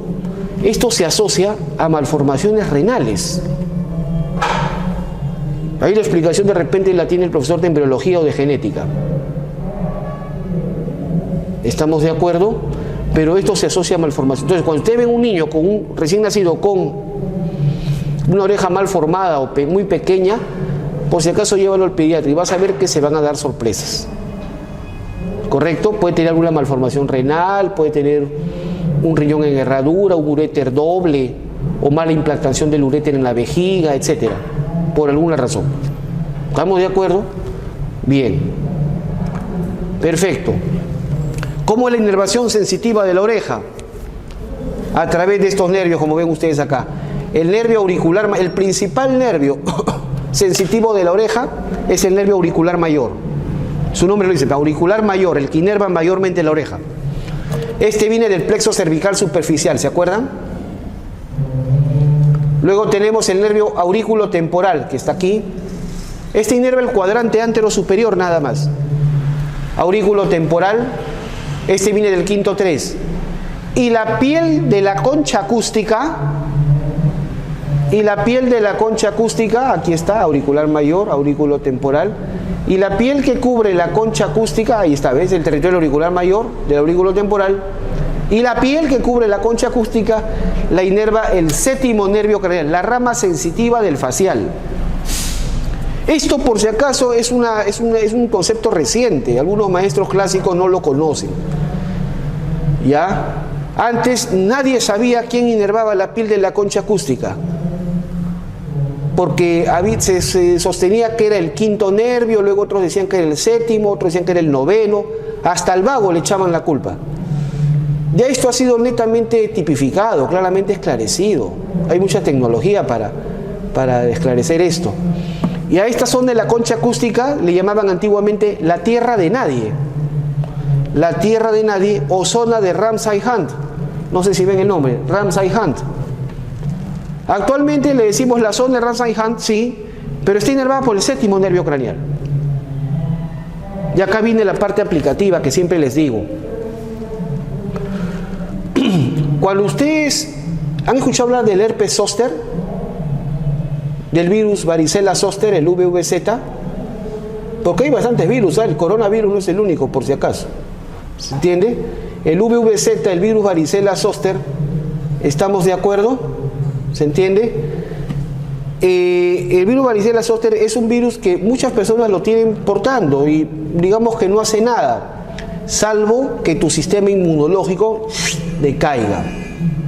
esto se asocia a malformaciones renales. Ahí la explicación de repente la tiene el profesor de embriología o de genética. ¿Estamos de acuerdo? Pero esto se asocia a malformación. Entonces, cuando usted ve un niño con un recién nacido con una oreja mal formada o muy pequeña, por si acaso llévalo al pediatra y vas a ver que se van a dar sorpresas. ¿Correcto? Puede tener alguna malformación renal, puede tener un riñón en herradura, un uréter doble o mala implantación del uréter en la vejiga, etcétera, por alguna razón. ¿Estamos de acuerdo? Bien. Perfecto. ¿Cómo es la inervación sensitiva de la oreja? A través de estos nervios, como ven ustedes acá. El nervio auricular, el principal nervio sensitivo de la oreja es el nervio auricular mayor. Su nombre lo dice, auricular mayor, el que inerva mayormente la oreja. Este viene del plexo cervical superficial, ¿se acuerdan? Luego tenemos el nervio aurículo temporal, que está aquí. Este inerva el cuadrante antero superior nada más. Aurículo temporal, este viene del quinto 3. Y la piel de la concha acústica, aquí está, auricular mayor, aurículo temporal. Y la piel que cubre la concha acústica, ahí está, ¿ves? El territorio auricular mayor del aurículo temporal. Y la piel que cubre la concha acústica la inerva el séptimo nervio craneal, la rama sensitiva del facial. Esto, por si acaso, es un concepto reciente. Algunos maestros clásicos no lo conocen. ¿Ya? Antes nadie sabía quién inervaba la piel de la concha acústica, porque se sostenía que era el quinto nervio, luego otros decían que era el séptimo, otros decían que era el noveno, hasta al vago le echaban la culpa. Ya esto ha sido netamente tipificado, claramente esclarecido. Hay mucha tecnología para esclarecer esto. Y a esta zona de la concha acústica le llamaban antiguamente la tierra de nadie. La tierra de nadie o zona de Ramsay Hunt. No sé si ven el nombre, Ramsay Hunt. Actualmente le decimos la zona de Ramsay Hunt, sí, pero está inervada por el séptimo nervio craneal. Y acá viene la parte aplicativa que siempre les digo. Cuando ustedes han escuchado hablar del herpes zóster, del virus varicela zóster, el VVZ, porque hay bastantes virus, el coronavirus no es el único, por si acaso. ¿Se entiende? El VVZ, el virus varicela zóster, ¿estamos de acuerdo? ¿Se entiende? El virus varicela zóster es un virus que muchas personas lo tienen portando y digamos que no hace nada, salvo que tu sistema inmunológico decaiga,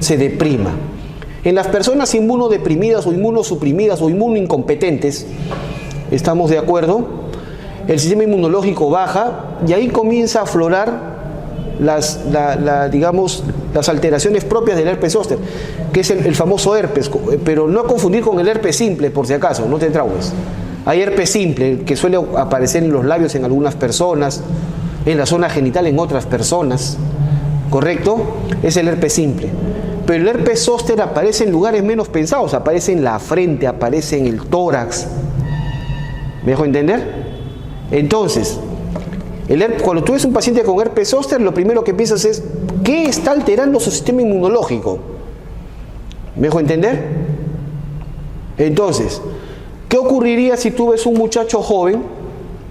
se deprima. En las personas inmunodeprimidas o inmunosuprimidas o inmunoincompetentes, ¿estamos de acuerdo? El sistema inmunológico baja y ahí comienza a aflorar digamos, las alteraciones propias del herpes zóster, que es el famoso herpes, pero no confundir con el herpes simple, por si acaso, no te traumes. Hay herpes simple, que suele aparecer en los labios en algunas personas, en la zona genital en otras personas, ¿correcto? Es el herpes simple. Pero el herpes zóster aparece en lugares menos pensados, aparece en la frente, aparece en el tórax. ¿Me dejo entender? Entonces, cuando tú ves un paciente con herpes zóster, lo primero que piensas es, ¿qué está alterando su sistema inmunológico? ¿Me dejo entender? Entonces, ¿qué ocurriría si tú ves un muchacho joven,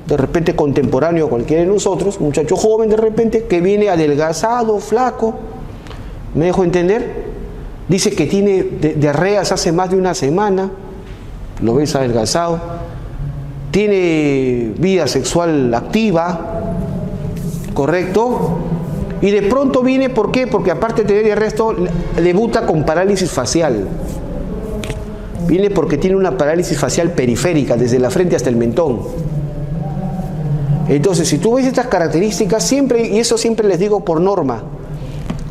de repente contemporáneo a cualquiera de nosotros, un muchacho joven de repente, que viene adelgazado, flaco? ¿Me dejo entender? Dice que tiene diarreas hace más de una semana, lo ves adelgazado, tiene vida sexual activa, ¿correcto? Y de pronto viene, ¿por qué? Porque aparte de tener diarrea, esto debuta con parálisis facial. Viene porque tiene una parálisis facial periférica, desde la frente hasta el mentón. Entonces, si tú ves estas características, siempre, y eso siempre les digo por norma,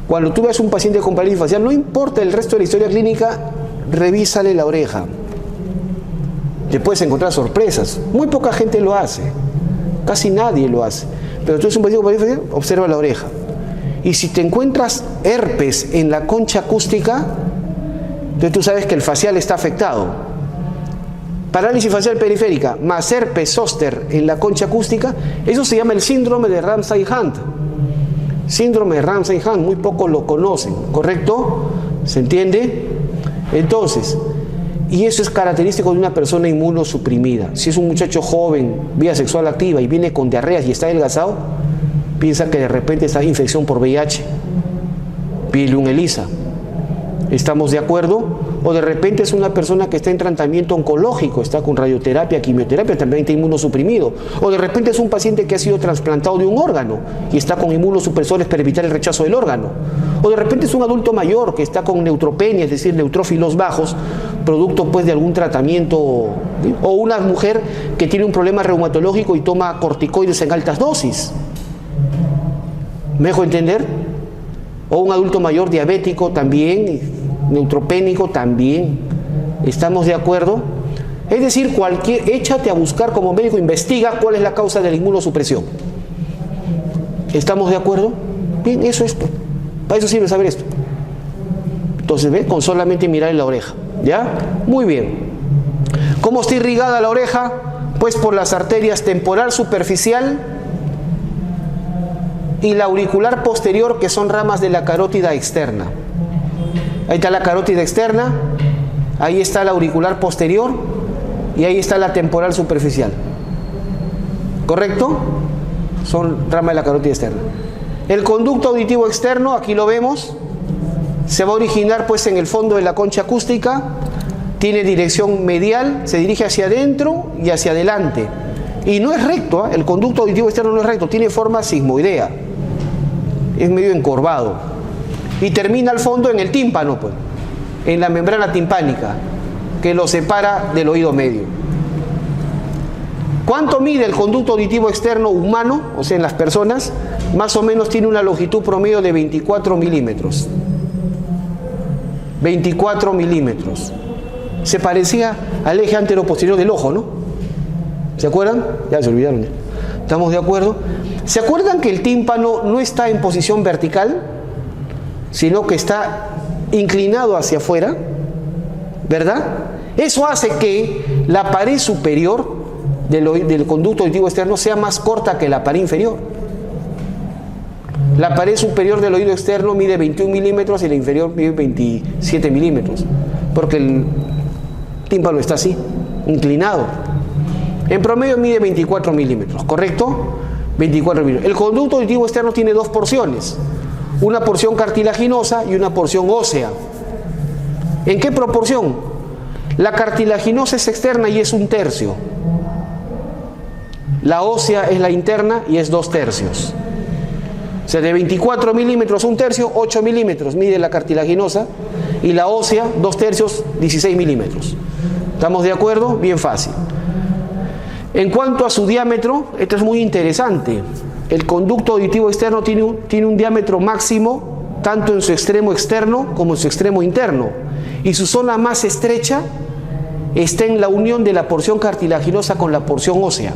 cuando tú ves un paciente con parálisis facial, no importa el resto de la historia clínica, revísale la oreja. Te puedes encontrar sorpresas. Muy poca gente lo hace, casi nadie lo hace. Pero tú ves un paciente con parálisis facial, observa la oreja. Y si te encuentras herpes en la concha acústica, entonces tú sabes que el facial está afectado. Parálisis facial periférica más herpes zóster en la concha acústica, eso se llama el síndrome de Ramsay Hunt. Síndrome de Ramsay Hunt, muy pocos lo conocen, ¿correcto? ¿Se entiende? Entonces, y eso es característico de una persona inmunosuprimida. Si es un muchacho joven, vida sexual activa y viene con diarreas y está adelgazado, piensa que de repente está infección por VIH. Pídele un ELISA. ¿Estamos de acuerdo? O de repente es una persona que está en tratamiento oncológico, está con radioterapia, quimioterapia, también está inmunosuprimido. O de repente es un paciente que ha sido trasplantado de un órgano y está con inmunosupresores para evitar el rechazo del órgano. O de repente es un adulto mayor que está con neutropenia, es decir, neutrófilos bajos, producto pues de algún tratamiento. ¿Sí? O una mujer que tiene un problema reumatológico y toma corticoides en altas dosis. ¿Me dejo entender? O un adulto mayor diabético también, neutropénico también. ¿Estamos de acuerdo? Es decir, échate a buscar como médico, investiga cuál es la causa de la inmunosupresión. ¿Estamos de acuerdo? Bien, eso es. Para eso sirve saber esto. Entonces, ¿ve? Con solamente mirar en la oreja. ¿Ya? Muy bien. ¿Cómo está irrigada la oreja? Pues por las arterias temporal superficial y la auricular posterior, que son ramas de la carótida externa. Ahí está la carótida externa, ahí está la auricular posterior y ahí está la temporal superficial. ¿Correcto? Son ramas de la carótida externa. El conducto auditivo externo, aquí lo vemos, se va a originar pues en el fondo de la concha acústica, tiene dirección medial, se dirige hacia adentro y hacia adelante. Y no es recto, ¿eh? El conducto auditivo externo no es recto, tiene forma sigmoidea, es medio encorvado. y termina al fondo en el tímpano, pues, en la membrana timpánica, que lo separa del oído medio. ¿Cuánto mide el conducto auditivo externo humano, o sea, en las personas? Más o menos tiene una longitud promedio de 24 milímetros. 24 milímetros. Se parecía al eje anteroposterior del ojo, ¿no? ¿Se acuerdan? Ya se olvidaron. ¿Ya? ¿Estamos de acuerdo? ¿Se acuerdan que el tímpano no está en posición vertical, sino que está inclinado hacia afuera? ¿Verdad? Eso hace que la pared superior del conducto auditivo externo sea más corta que la pared inferior. La pared superior del oído externo mide 21 milímetros y la inferior mide 27 milímetros, porque el tímpano está así, inclinado. En promedio mide 24 milímetros, ¿correcto? 24 milímetros. El conducto auditivo externo tiene dos porciones, una porción cartilaginosa y una porción ósea. ¿En qué proporción? La cartilaginosa es externa y es 1/3. La ósea es la interna y es 2/3. O sea, de 24 milímetros 1/3, 8 milímetros mide la cartilaginosa, y la ósea 2/3, 16 milímetros. ¿Estamos de acuerdo? Bien fácil. En cuanto a su diámetro, esto es muy interesante. El conducto auditivo externo tiene un diámetro máximo tanto en su extremo externo como en su extremo interno, y su zona más estrecha está en la unión de la porción cartilaginosa con la porción ósea.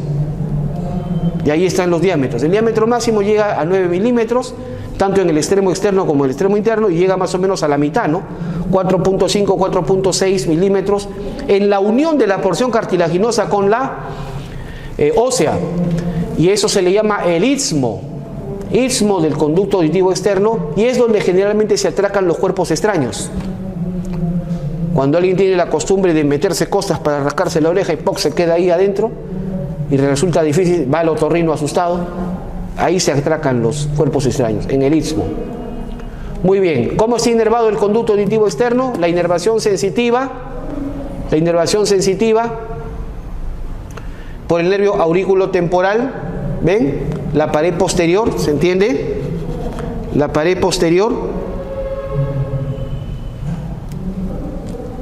Y ahí están los diámetros. El diámetro máximo llega a 9 milímetros, tanto en el extremo externo como en el extremo interno, y llega más o menos a la mitad, ¿no? 4.5, 4.6 milímetros en la unión de la porción cartilaginosa con la ósea. Y eso se le llama el istmo del conducto auditivo externo, y es donde generalmente se atracan los cuerpos extraños. Cuando alguien tiene la costumbre de meterse cosas para rascarse la oreja y ¡poc! Se queda ahí adentro y resulta difícil, va al otorrino asustado, ahí se atracan los cuerpos extraños, en el istmo. Muy bien, ¿cómo está inervado el conducto auditivo externo? La inervación sensitiva por el nervio auriculotemporal, ¿ven? La pared posterior, ¿se entiende? La pared posterior,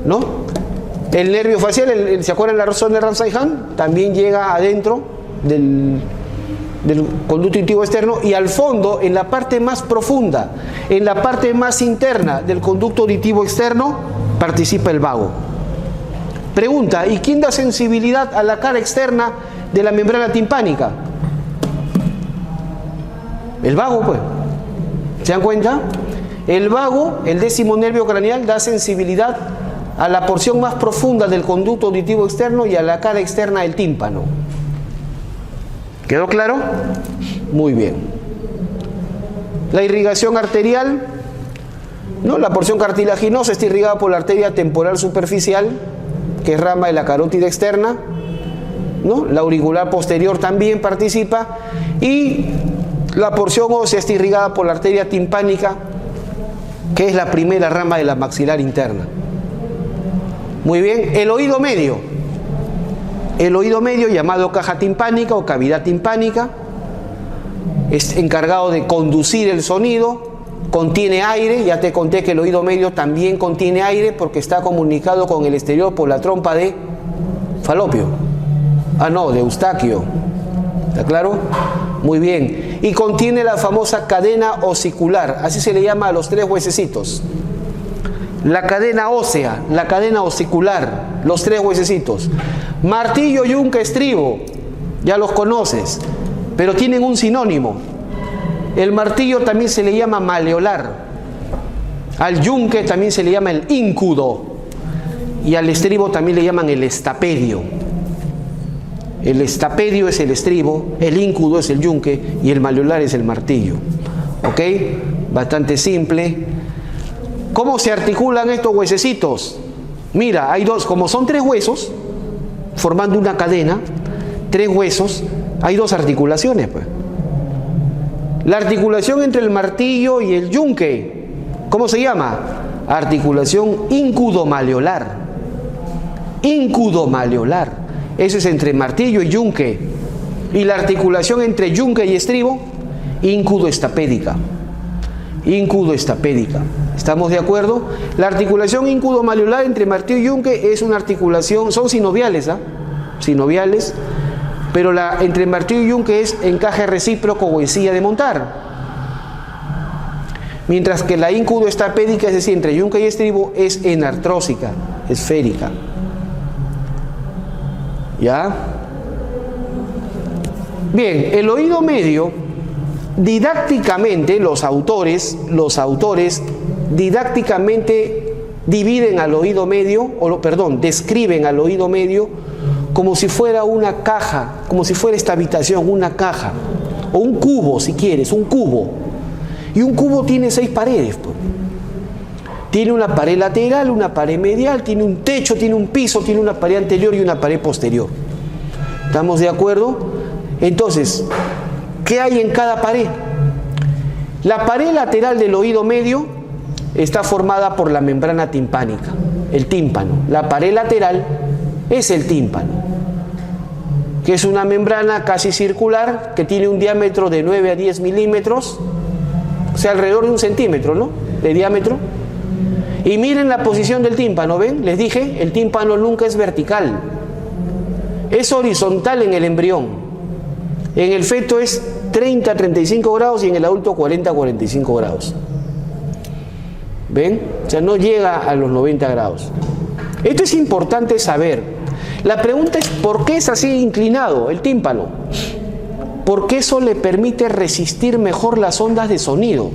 ¿no? El nervio facial, ¿se acuerdan la zona de Ramsay-Hunt? También llega adentro del conducto auditivo externo, y al fondo, en la parte más profunda, en la parte más interna del conducto auditivo externo, participa el vago. Pregunta, ¿y quién da sensibilidad a la cara externa de la membrana timpánica? El vago, pues. ¿Se dan cuenta? El vago, el 10º nervio craneal, da sensibilidad a la porción más profunda del conducto auditivo externo y a la cara externa del tímpano. ¿Quedó claro? Muy bien. La irrigación arterial, ¿no? La porción cartilaginosa está irrigada por la arteria temporal superficial, que es rama de la carótida externa, ¿no? La auricular posterior también participa, y la porción ósea está irrigada por la arteria timpánica, que es la primera rama de la maxilar interna. Muy bien, el oído medio, llamado caja timpánica o cavidad timpánica, es encargado de conducir el sonido, contiene aire. Ya te conté que el oído medio también contiene aire porque está comunicado con el exterior por la trompa de Falopio. De Eustaquio. ¿Está claro? Muy bien. Y contiene la famosa cadena osicular, así se le llama a los 3 huesecitos. La cadena ósea, la cadena osicular, los 3 huesecitos. Martillo, yunque, estribo, ya los conoces, pero tienen un sinónimo. El martillo también se le llama maleolar, al yunque también se le llama el íncudo, y al estribo también le llaman el estapedio. El estapedio es el estribo, el íncudo es el yunque y el maleolar es el martillo. ¿Ok? Bastante simple. ¿Cómo se articulan estos huesecitos? Mira, hay dos, como son 3 huesos, formando una cadena, 3 huesos, hay 2 articulaciones, pues. La articulación entre el martillo y el yunque, ¿cómo se llama? Articulación íncudo-maleolar. Íncudo-maleolar. Eso es entre martillo y yunque. Y la articulación entre yunque y estribo, íncudo-estapédica. Incudo-estapédica. ¿Estamos de acuerdo? La articulación incudo-malleolar entre martillo y yunque es una articulación, son sinoviales, ¿ah? Sinoviales, pero la entre martillo y yunque es encaje recíproco o en silla de montar. Mientras que la incudo-estapédica, es decir, entre yunque y estribo, es enartrósica, esférica. ¿Ya? Bien, el oído medio, didácticamente, los autores didácticamente dividen al oído medio, describen al oído medio como si fuera una caja, como si fuera esta habitación, una caja, o un cubo, si quieres, un cubo. Y un cubo tiene 6 paredes, pues. Tiene una pared lateral, una pared medial, tiene un techo, tiene un piso, tiene una pared anterior y una pared posterior. ¿Estamos de acuerdo? Entonces, ¿qué hay en cada pared? La pared lateral del oído medio está formada por la membrana timpánica, el tímpano. La pared lateral es el tímpano, que es una membrana casi circular que tiene un diámetro de 9 a 10 milímetros, o sea, alrededor de 1 centímetro, ¿no?, de diámetro. Y miren la posición del tímpano, ¿ven? Les dije, el tímpano nunca es vertical, es horizontal en el embrión. En el feto es 30 a 35 grados y en el adulto 40 a 45 grados. ¿Ven? O sea, no llega a los 90 grados. Esto es importante saber. La pregunta es, ¿por qué es así inclinado el tímpano? Porque eso le permite resistir mejor las ondas de sonido.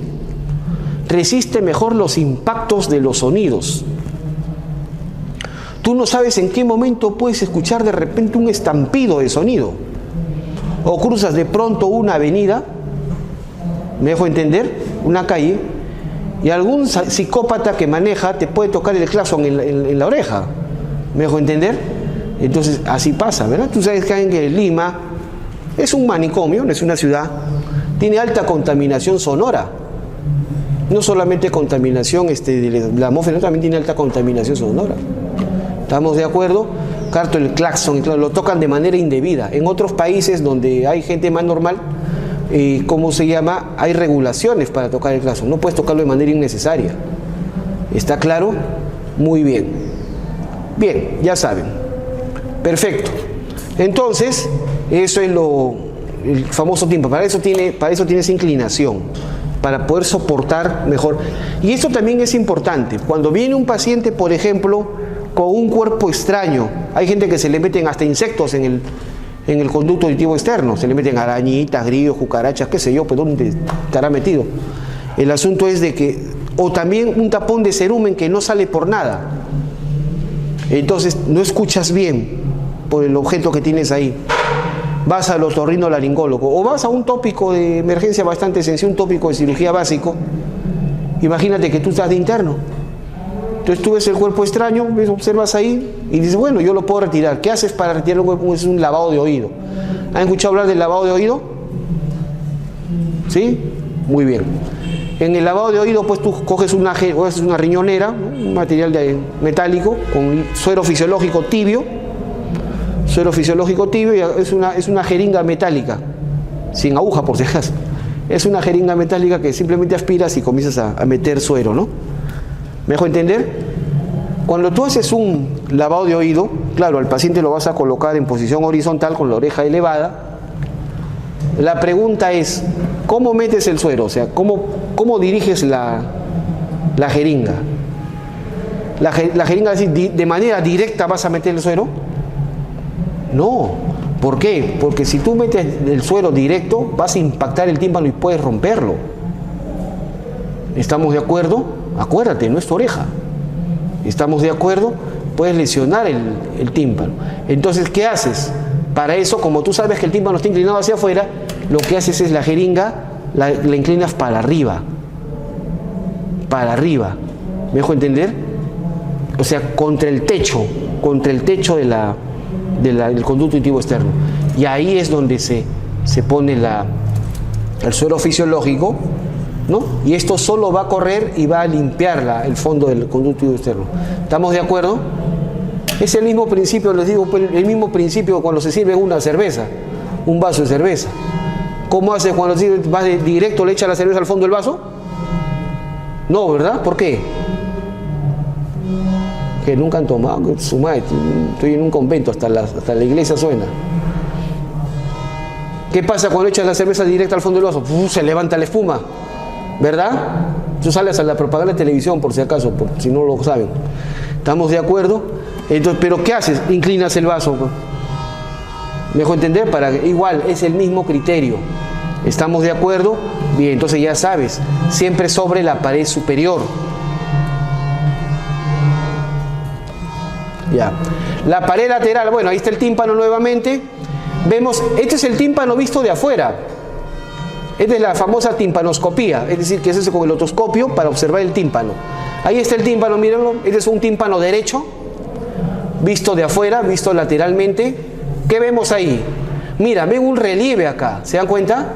Resiste mejor los impactos de los sonidos. Tú no sabes en qué momento puedes escuchar de repente un estampido de sonido. O cruzas de pronto una avenida, ¿me dejo entender?, una calle, y algún psicópata que maneja te puede tocar el claxon en la oreja. ¿Me dejo entender? Entonces, así pasa, ¿verdad? Tú sabes que Lima es un manicomio, no es una ciudad, tiene alta contaminación sonora. No solamente contaminación de la atmósfera, también tiene alta contaminación sonora. ¿Estamos de acuerdo? Claro, el claxon, claro, lo tocan de manera indebida. En otros países donde hay gente más normal, ¿cómo se llama?, hay regulaciones para tocar el claxon. No puedes tocarlo de manera innecesaria. ¿Está claro? Muy bien. Bien, ya saben. Perfecto. Entonces, eso es el famoso tímpano. Para eso tiene esa inclinación, para poder soportar mejor. Y esto también es importante. Cuando viene un paciente, por ejemplo, con un cuerpo extraño, hay gente que se le meten hasta insectos en el conducto auditivo externo, se le meten arañitas, grillos, cucarachas, qué sé yo, pero ¿dónde estará metido? El asunto es de que, o también un tapón de cerumen que no sale por nada, entonces no escuchas bien por el objeto que tienes ahí. Vas al otorrinolaringólogo o vas a un tópico de emergencia bastante sencillo, un tópico de cirugía básico. Imagínate que tú estás de interno, entonces tú ves el cuerpo extraño, observas ahí y dices, bueno, yo lo puedo retirar. ¿Qué haces para retirar el cuerpo? Es un lavado de oído. ¿Han escuchado hablar del lavado de oído? ¿Sí? Muy bien. En el lavado de oído, pues tú coges una riñonera, ¿no?, un material metálico con suero fisiológico tibio. Suero fisiológico tibio, y es una jeringa metálica, sin aguja por si acaso. Es una jeringa metálica que simplemente aspiras y comienzas a meter suero, ¿no? ¿Me dejo entender? Cuando tú haces un lavado de oído, claro, al paciente lo vas a colocar en posición horizontal con la oreja elevada. La pregunta es, ¿cómo metes el suero? O sea, ¿cómo diriges la jeringa? ¿La jeringa de manera directa vas a meter el suero? No. ¿Por qué? Porque si tú metes el suero directo, vas a impactar el tímpano y puedes romperlo. ¿Estamos de acuerdo? Acuérdate, no es tu oreja. ¿Estamos de acuerdo? Puedes lesionar el tímpano. Entonces, ¿qué haces? Para eso, como tú sabes que el tímpano está inclinado hacia afuera, lo que haces es la jeringa, la inclinas para arriba. Para arriba. ¿Me dejo entender? O sea, contra el techo del conducto auditivo externo. Y ahí es donde se pone el suero fisiológico, ¿no? Y esto solo va a correr y va a limpiar el fondo del conducto auditivo externo. ¿Estamos de acuerdo? Es el mismo principio, les digo, el mismo principio cuando se sirve una cerveza, un vaso de cerveza. ¿Cómo haces cuando vas directo, le echas la cerveza al fondo del vaso? No, ¿verdad? ¿Por qué? Que nunca han tomado, su madre, estoy en un convento, hasta la iglesia suena. ¿Qué pasa cuando echas la cerveza directa al fondo del vaso? Se levanta la espuma, ¿verdad? Tú sales a la propaganda de televisión, por si acaso, por si no lo saben. ¿Estamos de acuerdo? Entonces, ¿pero qué haces? Inclinas el vaso. ¿Me dejo entender? Igual, es el mismo criterio. ¿Estamos de acuerdo? Bien, entonces ya sabes, siempre sobre la pared superior. Ya. La pared lateral, bueno, ahí está el tímpano nuevamente. Vemos, este es el tímpano visto de afuera. Esta es la famosa timpanoscopía, es decir, que es eso con el otoscopio para observar el tímpano. Ahí está el tímpano, mírenlo, este es un tímpano derecho, visto de afuera, visto lateralmente. ¿Qué vemos ahí? Mira, ven un relieve acá, ¿se dan cuenta?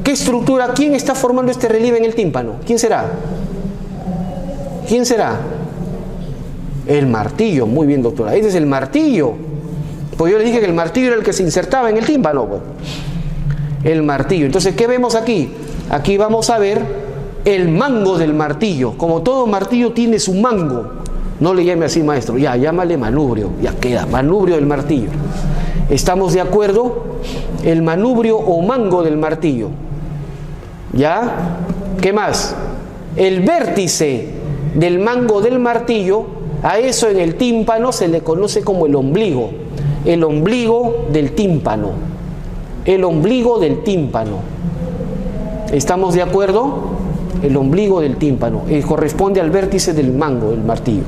¿Qué estructura? ¿Quién está formando este relieve en el tímpano? ¿Quién será? ¿Quién será? El martillo, muy bien, doctora. Este es el martillo. Pues yo le dije que el martillo era el que se insertaba en el tímpano. Pues. El martillo. Entonces, ¿qué vemos aquí? Aquí vamos a ver el mango del martillo. Como todo martillo tiene su mango. No le llame así, maestro. Ya, llámale manubrio. Ya queda, manubrio del martillo. ¿Estamos de acuerdo? El manubrio o mango del martillo. ¿Ya? ¿Qué más? El vértice del mango del martillo, a eso en el tímpano se le conoce como el ombligo. El ombligo del tímpano. El ombligo del tímpano. ¿Estamos de acuerdo? El ombligo del tímpano. Corresponde al vértice del mango del martillo.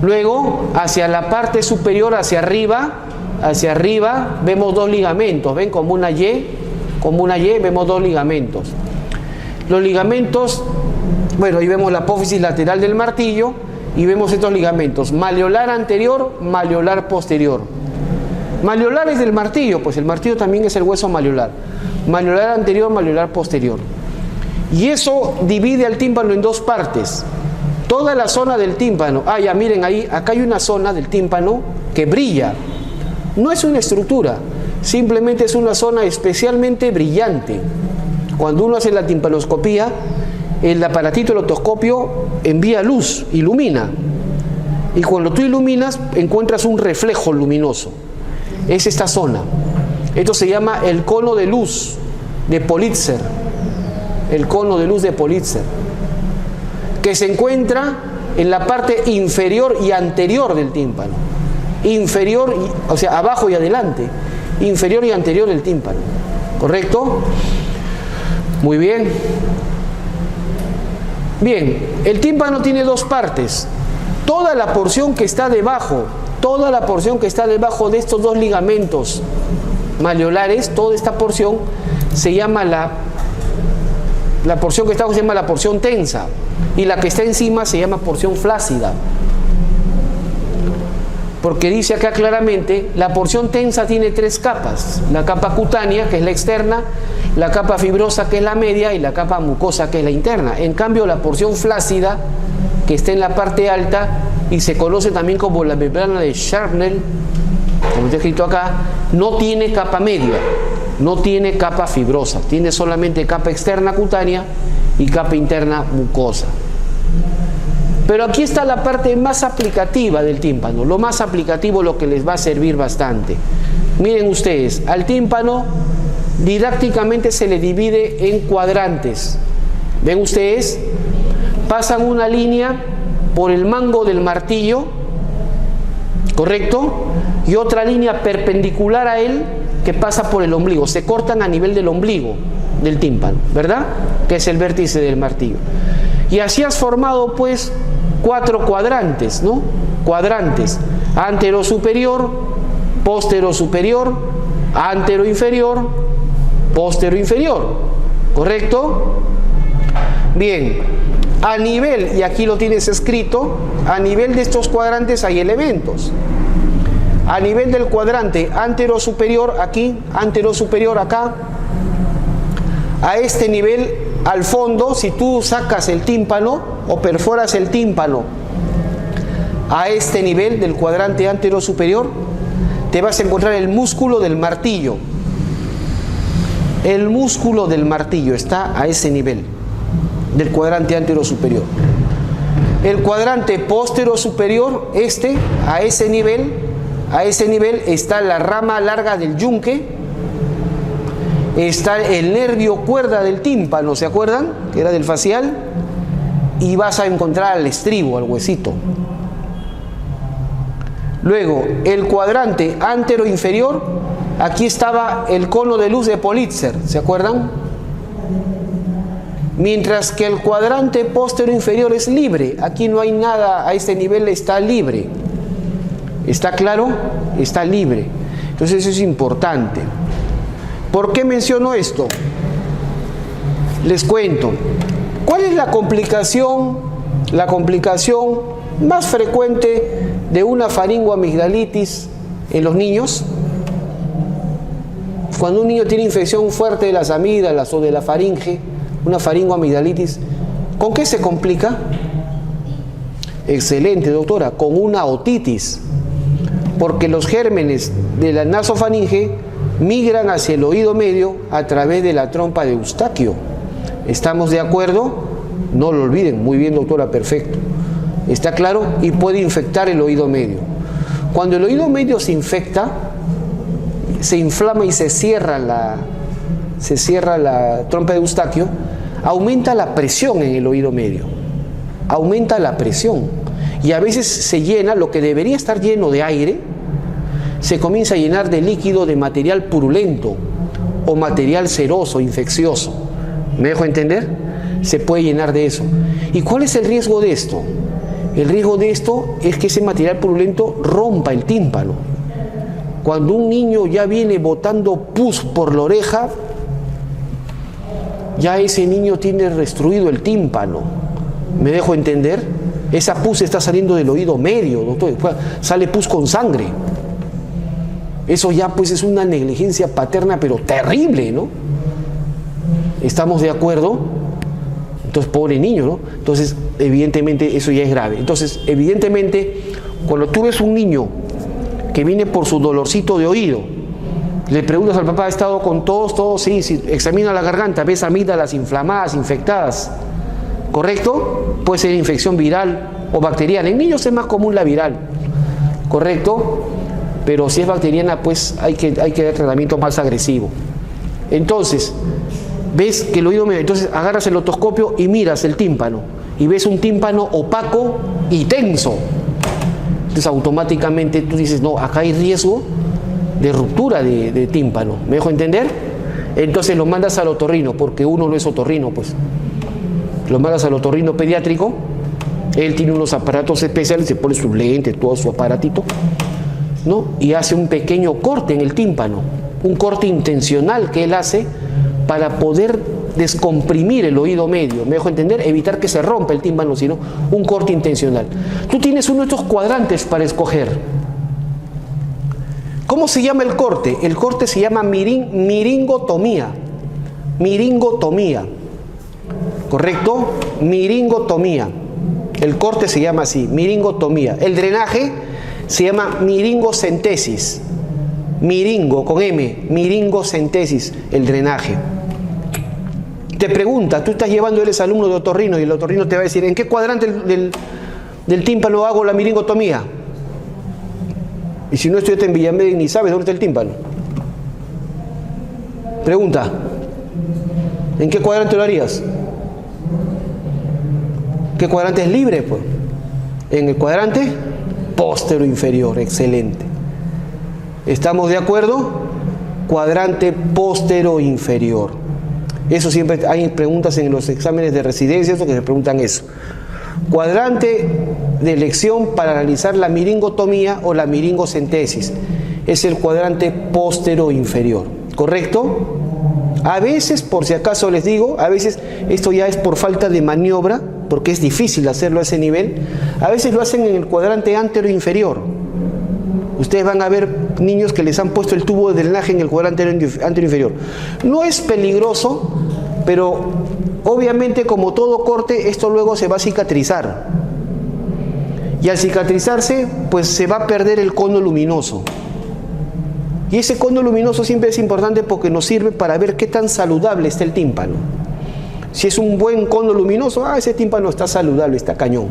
Luego, hacia la parte superior, hacia arriba, vemos dos ligamentos. ¿Ven? Como una Y, vemos dos ligamentos. Los ligamentos, bueno, ahí vemos la apófisis lateral del martillo y vemos estos ligamentos. Malleolar anterior, malleolar posterior. Malleolar es del martillo, pues el martillo también es el hueso malleolar. Malleolar anterior, malleolar posterior. Y eso divide al tímpano en dos partes. Toda la zona del tímpano. Ah, ya miren ahí, acá hay una zona del tímpano que brilla. No es una estructura, simplemente es una zona especialmente brillante. Cuando uno hace la timpanoscopía, el aparatito, el otoscopio, envía luz, ilumina. Y cuando tú iluminas, encuentras un reflejo luminoso. Es esta zona. Esto se llama el cono de luz de Politzer. El cono de luz de Politzer. Que se encuentra en la parte inferior y anterior del tímpano. Inferior, o sea, abajo y adelante. Inferior y anterior del tímpano. ¿Correcto? Muy bien. Bien, el tímpano tiene dos partes. Toda la porción que está debajo, de estos dos ligamentos malleolares, toda esta porción se llama la porción que está abajo se llama la porción tensa y la que está encima se llama porción flácida. Porque dice acá claramente, la porción tensa tiene tres capas. La capa cutánea, que es la externa, la capa fibrosa, que es la media, y la capa mucosa, que es la interna. En cambio, la porción flácida, que está en la parte alta, y se conoce también como la membrana de Scherner, como está escrito acá, no tiene capa media, no tiene capa fibrosa, tiene solamente capa externa cutánea y capa interna mucosa. Pero aquí está la parte más aplicativa del tímpano, lo más aplicativo, lo que les va a servir bastante. Miren ustedes, al tímpano didácticamente se le divide en cuadrantes. ¿Ven ustedes? Pasan una línea por el mango del martillo, ¿correcto? Y otra línea perpendicular a él que pasa por el ombligo. Se cortan a nivel del ombligo del tímpano, ¿verdad? Que es el vértice del martillo. Y así has formado pues 4 cuadrantes, ¿no? Cuadrantes. Antero superior, póstero superior, antero inferior, póstero inferior. ¿Correcto? Bien. A nivel, y aquí lo tienes escrito, a nivel de estos cuadrantes hay elementos. A nivel del cuadrante antero superior, aquí, antero superior acá, a este nivel, al fondo, si tú sacas el tímpano o perforas el tímpano a este nivel del cuadrante antero superior, te vas a encontrar el músculo del martillo. El músculo del martillo está a ese nivel. del cuadrante antero superior. El cuadrante postero superior, a ese nivel está la rama larga del yunque, está el nervio cuerda del tímpano, ¿se acuerdan? Que era del facial, y vas a encontrar al estribo, al huesito. Luego, el cuadrante antero inferior, aquí estaba el cono de luz de Politzer, ¿se acuerdan? Mientras que el cuadrante postero inferior es libre, aquí no hay nada, a este nivel está libre. ¿Está claro? Está libre. Entonces eso es importante. ¿Por qué menciono esto? Les cuento. ¿Cuál es la complicación más frecuente de una faringoamigdalitis en los niños? Cuando un niño tiene infección fuerte de las amígdalas o de la faringe, una faringoamigdalitis, ¿con qué se complica? Excelente, doctora, con una otitis, porque los gérmenes de la nasofaringe migran hacia el oído medio a través de la trompa de Eustaquio. ¿Estamos de acuerdo? No lo olviden, muy bien, doctora, perfecto. ¿Está claro? Y puede infectar el oído medio. Cuando el oído medio se infecta, se inflama y se cierra la trompa de Eustaquio, aumenta la presión en el oído medio, aumenta la presión, y a veces se llena, lo que debería estar lleno de aire, se comienza a llenar de líquido, de material purulento o material ceroso, infeccioso. ¿Me dejo entender? Se puede llenar de eso. ¿Y cuál es el riesgo de esto? El riesgo de esto es que ese material purulento rompa el tímpano. Cuando un niño ya viene botando pus por la oreja, ya ese niño tiene destruido el tímpano. ¿Me dejo entender? Esa pus está saliendo del oído medio, doctor. Sale pus con sangre. Eso ya pues es una negligencia paterna, pero terrible, ¿no? ¿Estamos de acuerdo? Entonces, pobre niño, ¿no? Entonces, evidentemente, eso ya es grave. Entonces, evidentemente, cuando tú ves un niño que viene por su dolorcito de oído, le preguntas al papá, ¿ha estado con todos? Sí, examina la garganta, ves amígdalas inflamadas, infectadas, ¿correcto? Puede ser infección viral o bacteriana. En niños es más común la viral, ¿correcto? Pero si es bacteriana, pues hay que dar tratamiento más agresivo. Entonces, ves que el oído medio, entonces agarras el otoscopio y miras el tímpano, y ves un tímpano opaco y tenso. Entonces automáticamente tú dices, no, acá hay riesgo de ruptura de tímpano. ¿Me dejo entender? Entonces lo mandas al otorrino, porque uno no es otorrino, pues. Lo mandas al otorrino pediátrico, él tiene unos aparatos especiales, se pone su lente, todo su aparatito, ¿no? Y hace un pequeño corte en el tímpano, un corte intencional que él hace para poder descomprimir el oído medio, ¿me dejo entender? Evitar que se rompa el tímpano, sino un corte intencional. Tú tienes uno de estos cuadrantes para escoger. ¿Cómo se llama el corte? El corte se llama miringotomía. Miringotomía. ¿Correcto? Miringotomía. El corte se llama así, miringotomía. El drenaje se llama miringocentesis. Miringo, con M, miringocentesis, el drenaje. Te pregunta, tú estás llevando, eres alumno de otorrino, y el otorrino te va a decir, ¿en qué cuadrante del tímpano hago la miringotomía? Y si no estudiaste en Villamed ni sabes dónde está el tímpano. Pregunta, ¿en qué cuadrante lo harías? ¿Qué cuadrante es libre, pues? En el cuadrante postero inferior, excelente. ¿Estamos de acuerdo? Cuadrante postero inferior. Eso siempre hay preguntas en los exámenes de residencia, eso que se preguntan eso. Cuadrante de elección para realizar la miringotomía o la miringocentesis. Es el cuadrante postero inferior. ¿Correcto? A veces, por si acaso les digo, a veces esto ya es por falta de maniobra, porque es difícil hacerlo a ese nivel. A veces lo hacen en el cuadrante antero inferior. Ustedes van a ver niños que les han puesto el tubo de drenaje en el cuadrante antero inferior. No es peligroso, pero obviamente, como todo corte, esto luego se va a cicatrizar. Y al cicatrizarse, pues se va a perder el cono luminoso. Y ese cono luminoso siempre es importante porque nos sirve para ver qué tan saludable está el tímpano. Si es un buen cono luminoso, ese tímpano está saludable, está cañón.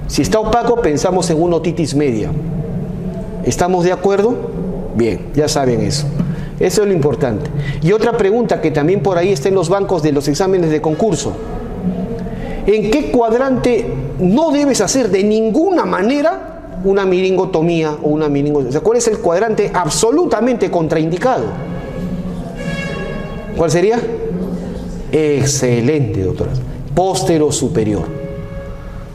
Si está opaco, pensamos en una otitis media. ¿Estamos de acuerdo? Bien, ya saben eso. Eso es lo importante. Y otra pregunta que también por ahí está en los bancos de los exámenes de concurso. ¿En qué cuadrante no debes hacer de ninguna manera una miringotomía o una meningotomía? O sea, ¿cuál es el cuadrante absolutamente contraindicado? ¿Cuál sería? Excelente, doctora. Póstero superior.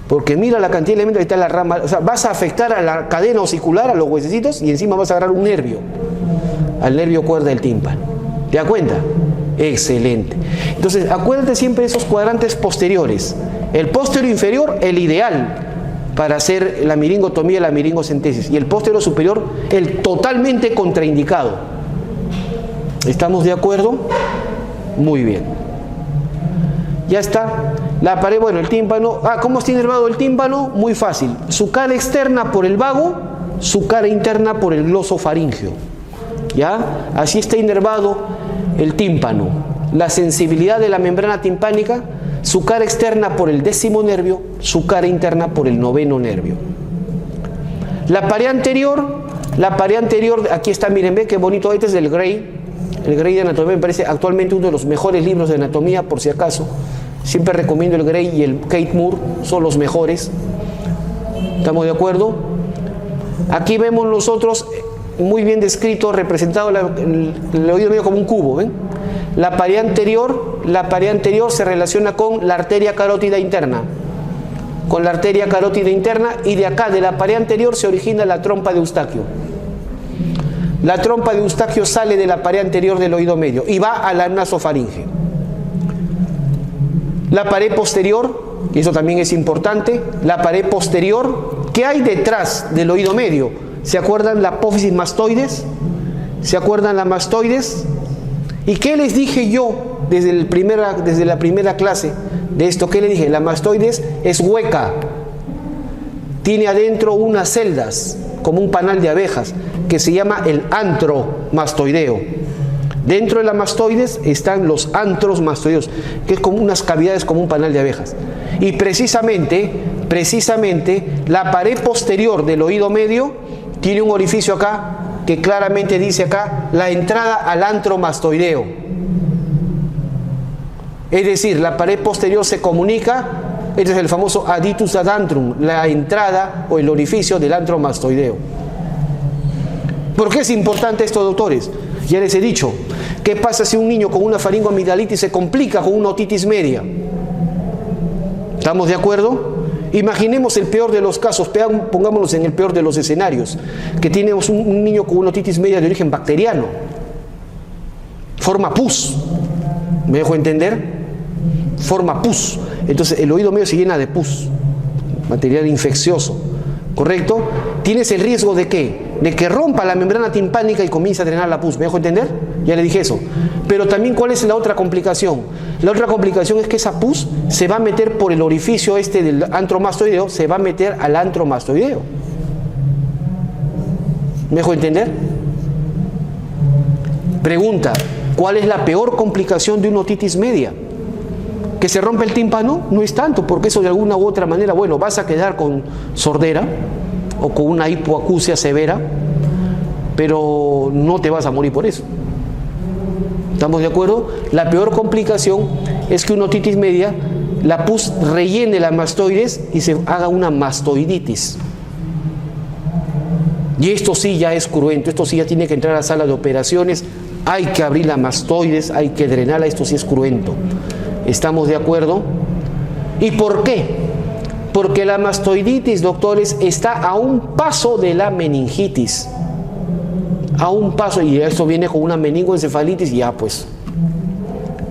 Porque mira la cantidad de elementos que está en la rama. O sea, vas a afectar a la cadena osicular, a los huesecitos, y encima vas a agarrar un nervio, al nervio cuerda del tímpano. ¿Te das cuenta? Excelente. Entonces, acuérdate siempre de esos cuadrantes posteriores. El póstero inferior, el ideal para hacer la miringotomía, la miringocentesis. Y el póstero superior, el totalmente contraindicado. ¿Estamos de acuerdo? Muy bien. Ya está. La pared, bueno, el tímpano. ¿Cómo está inervado el tímpano? Muy fácil. Su cara externa por el vago, su cara interna por el glosofaringeo. ¿Ya? Así está inervado el tímpano. La sensibilidad de la membrana timpánica, su cara externa por el 10º nervio, su cara interna por el 9º nervio. La pared anterior, aquí está, miren, ve qué bonito, este es el Gray. El Gray de anatomía me parece actualmente uno de los mejores libros de anatomía, por si acaso. Siempre recomiendo el Gray y el Kate Moore, son los mejores. ¿Estamos de acuerdo? Aquí vemos nosotros, muy bien descrito, representado el oído medio como un cubo, ¿ven? La pared anterior se relaciona con la arteria carótida interna. Con la arteria carótida interna, y de acá, de la pared anterior, se origina la trompa de Eustaquio. La trompa de Eustaquio sale de la pared anterior del oído medio y va a la nasofaringe. La pared posterior, y eso también es importante, la pared posterior, ¿qué hay detrás del oído medio? ¿Se acuerdan la apófisis mastoides? ¿Se acuerdan la mastoides? ¿Y qué les dije yo desde la primera clase de esto? ¿Qué les dije? La mastoides es hueca, tiene adentro unas celdas, como un panal de abejas, que se llama el antro mastoideo. Dentro de la mastoides están los antros mastoideos, que es como unas cavidades como un panal de abejas. Y precisamente, la pared posterior del oído medio tiene un orificio acá, que claramente dice acá, la entrada al antro mastoideo. Es decir, la pared posterior se comunica, este es el famoso aditus ad antrum, la entrada o el orificio del antro mastoideo. ¿Por qué es importante esto, doctores? Ya les he dicho, ¿qué pasa si un niño con una faringoamigdalitis se complica con una otitis media? ¿Estamos de acuerdo? Imaginemos el peor de los casos, pongámonos en el peor de los escenarios, que tenemos un niño con una otitis media de origen bacteriano, forma pus, ¿me dejo entender? Forma pus, entonces el oído medio se llena de pus, material infeccioso, ¿correcto? Tienes el riesgo de ¿qué? De que rompa la membrana timpánica y comience a drenar la pus, ¿me dejo entender? Ya le dije eso. Pero también, ¿cuál es la otra complicación? La otra complicación es que esa pus se va a meter por el orificio del antro mastoideo, se va a meter al antro mastoideo. ¿Me dejo entender? Pregunta, ¿cuál es la peor complicación de una otitis media? ¿Que se rompe el tímpano? No es tanto, porque eso de alguna u otra manera, bueno, vas a quedar con sordera o con una hipoacusia severa, pero no te vas a morir por eso. ¿Estamos de acuerdo? La peor complicación es que una otitis media, la pus rellene la mastoides y se haga una mastoiditis. Y esto sí ya es cruento, esto sí ya tiene que entrar a la sala de operaciones, hay que abrir la mastoides, hay que drenarla, esto sí es cruento. ¿Estamos de acuerdo? ¿Y por qué? Porque la mastoiditis, doctores, está a un paso de la meningitis. A un paso, y esto viene con una meningoencefalitis, y ya pues,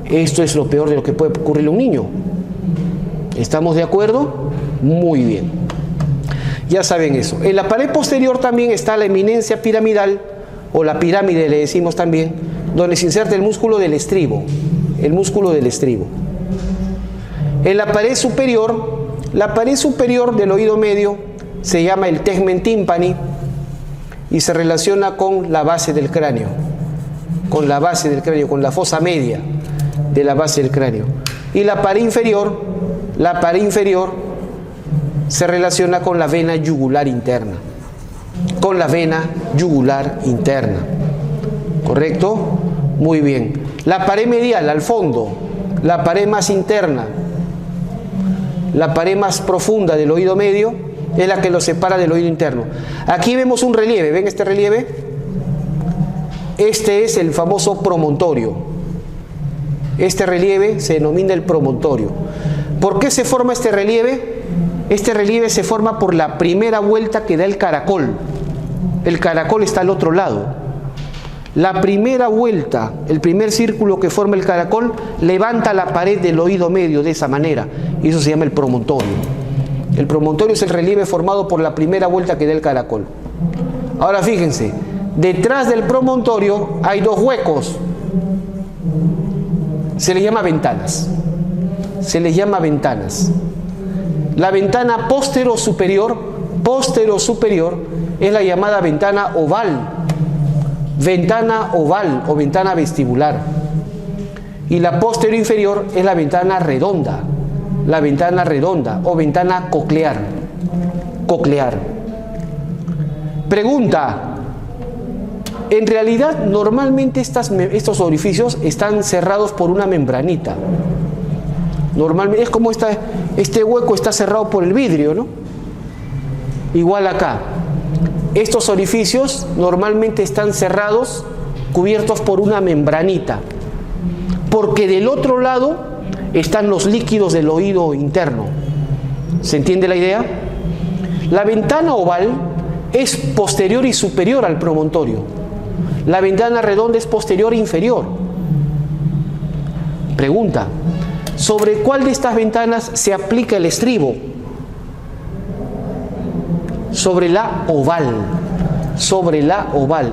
esto es lo peor de lo que puede ocurrirle a un niño. ¿Estamos de acuerdo? Muy bien. Ya saben eso. En la pared posterior también está la eminencia piramidal, o la pirámide le decimos también, donde se inserta el músculo del estribo. El músculo del estribo. En la pared superior del oído medio se llama el tegmen tympani y se relaciona con la base del cráneo, con la fosa media de la base del cráneo. Y la pared inferior se relaciona con la vena yugular interna. Con la vena yugular interna. ¿Correcto? Muy bien. La pared medial, al fondo, la pared más interna, la pared más profunda del oído medio, es la que lo separa del oído interno. Aquí vemos un relieve. ¿Ven este relieve? Este es el famoso promontorio. Este relieve se denomina el promontorio. ¿Por qué se forma este relieve? Este relieve se forma por la primera vuelta que da el caracol. El caracol está al otro lado. La primera vuelta, el primer círculo que forma el caracol, levanta la pared del oído medio de esa manera. Y eso se llama el promontorio. El promontorio es el relieve formado por la primera vuelta que da el caracol. Ahora fíjense, detrás del promontorio hay dos huecos. Se les llama ventanas. Se les llama ventanas. La ventana posterior superior, es la llamada ventana oval o ventana vestibular. Y la posterior inferior es la ventana redonda o ventana coclear. Pregunta: en realidad normalmente estos orificios están cerrados por una membranita. Normalmente es como este hueco está cerrado por el vidrio, ¿no? Igual acá. Estos orificios normalmente están cerrados, cubiertos por una membranita, porque del otro lado están los líquidos del oído interno. ¿Se entiende la idea? La ventana oval es posterior y superior al promontorio. La ventana redonda es posterior e inferior. Pregunta: ¿sobre cuál de estas ventanas se aplica el estribo? Sobre la oval.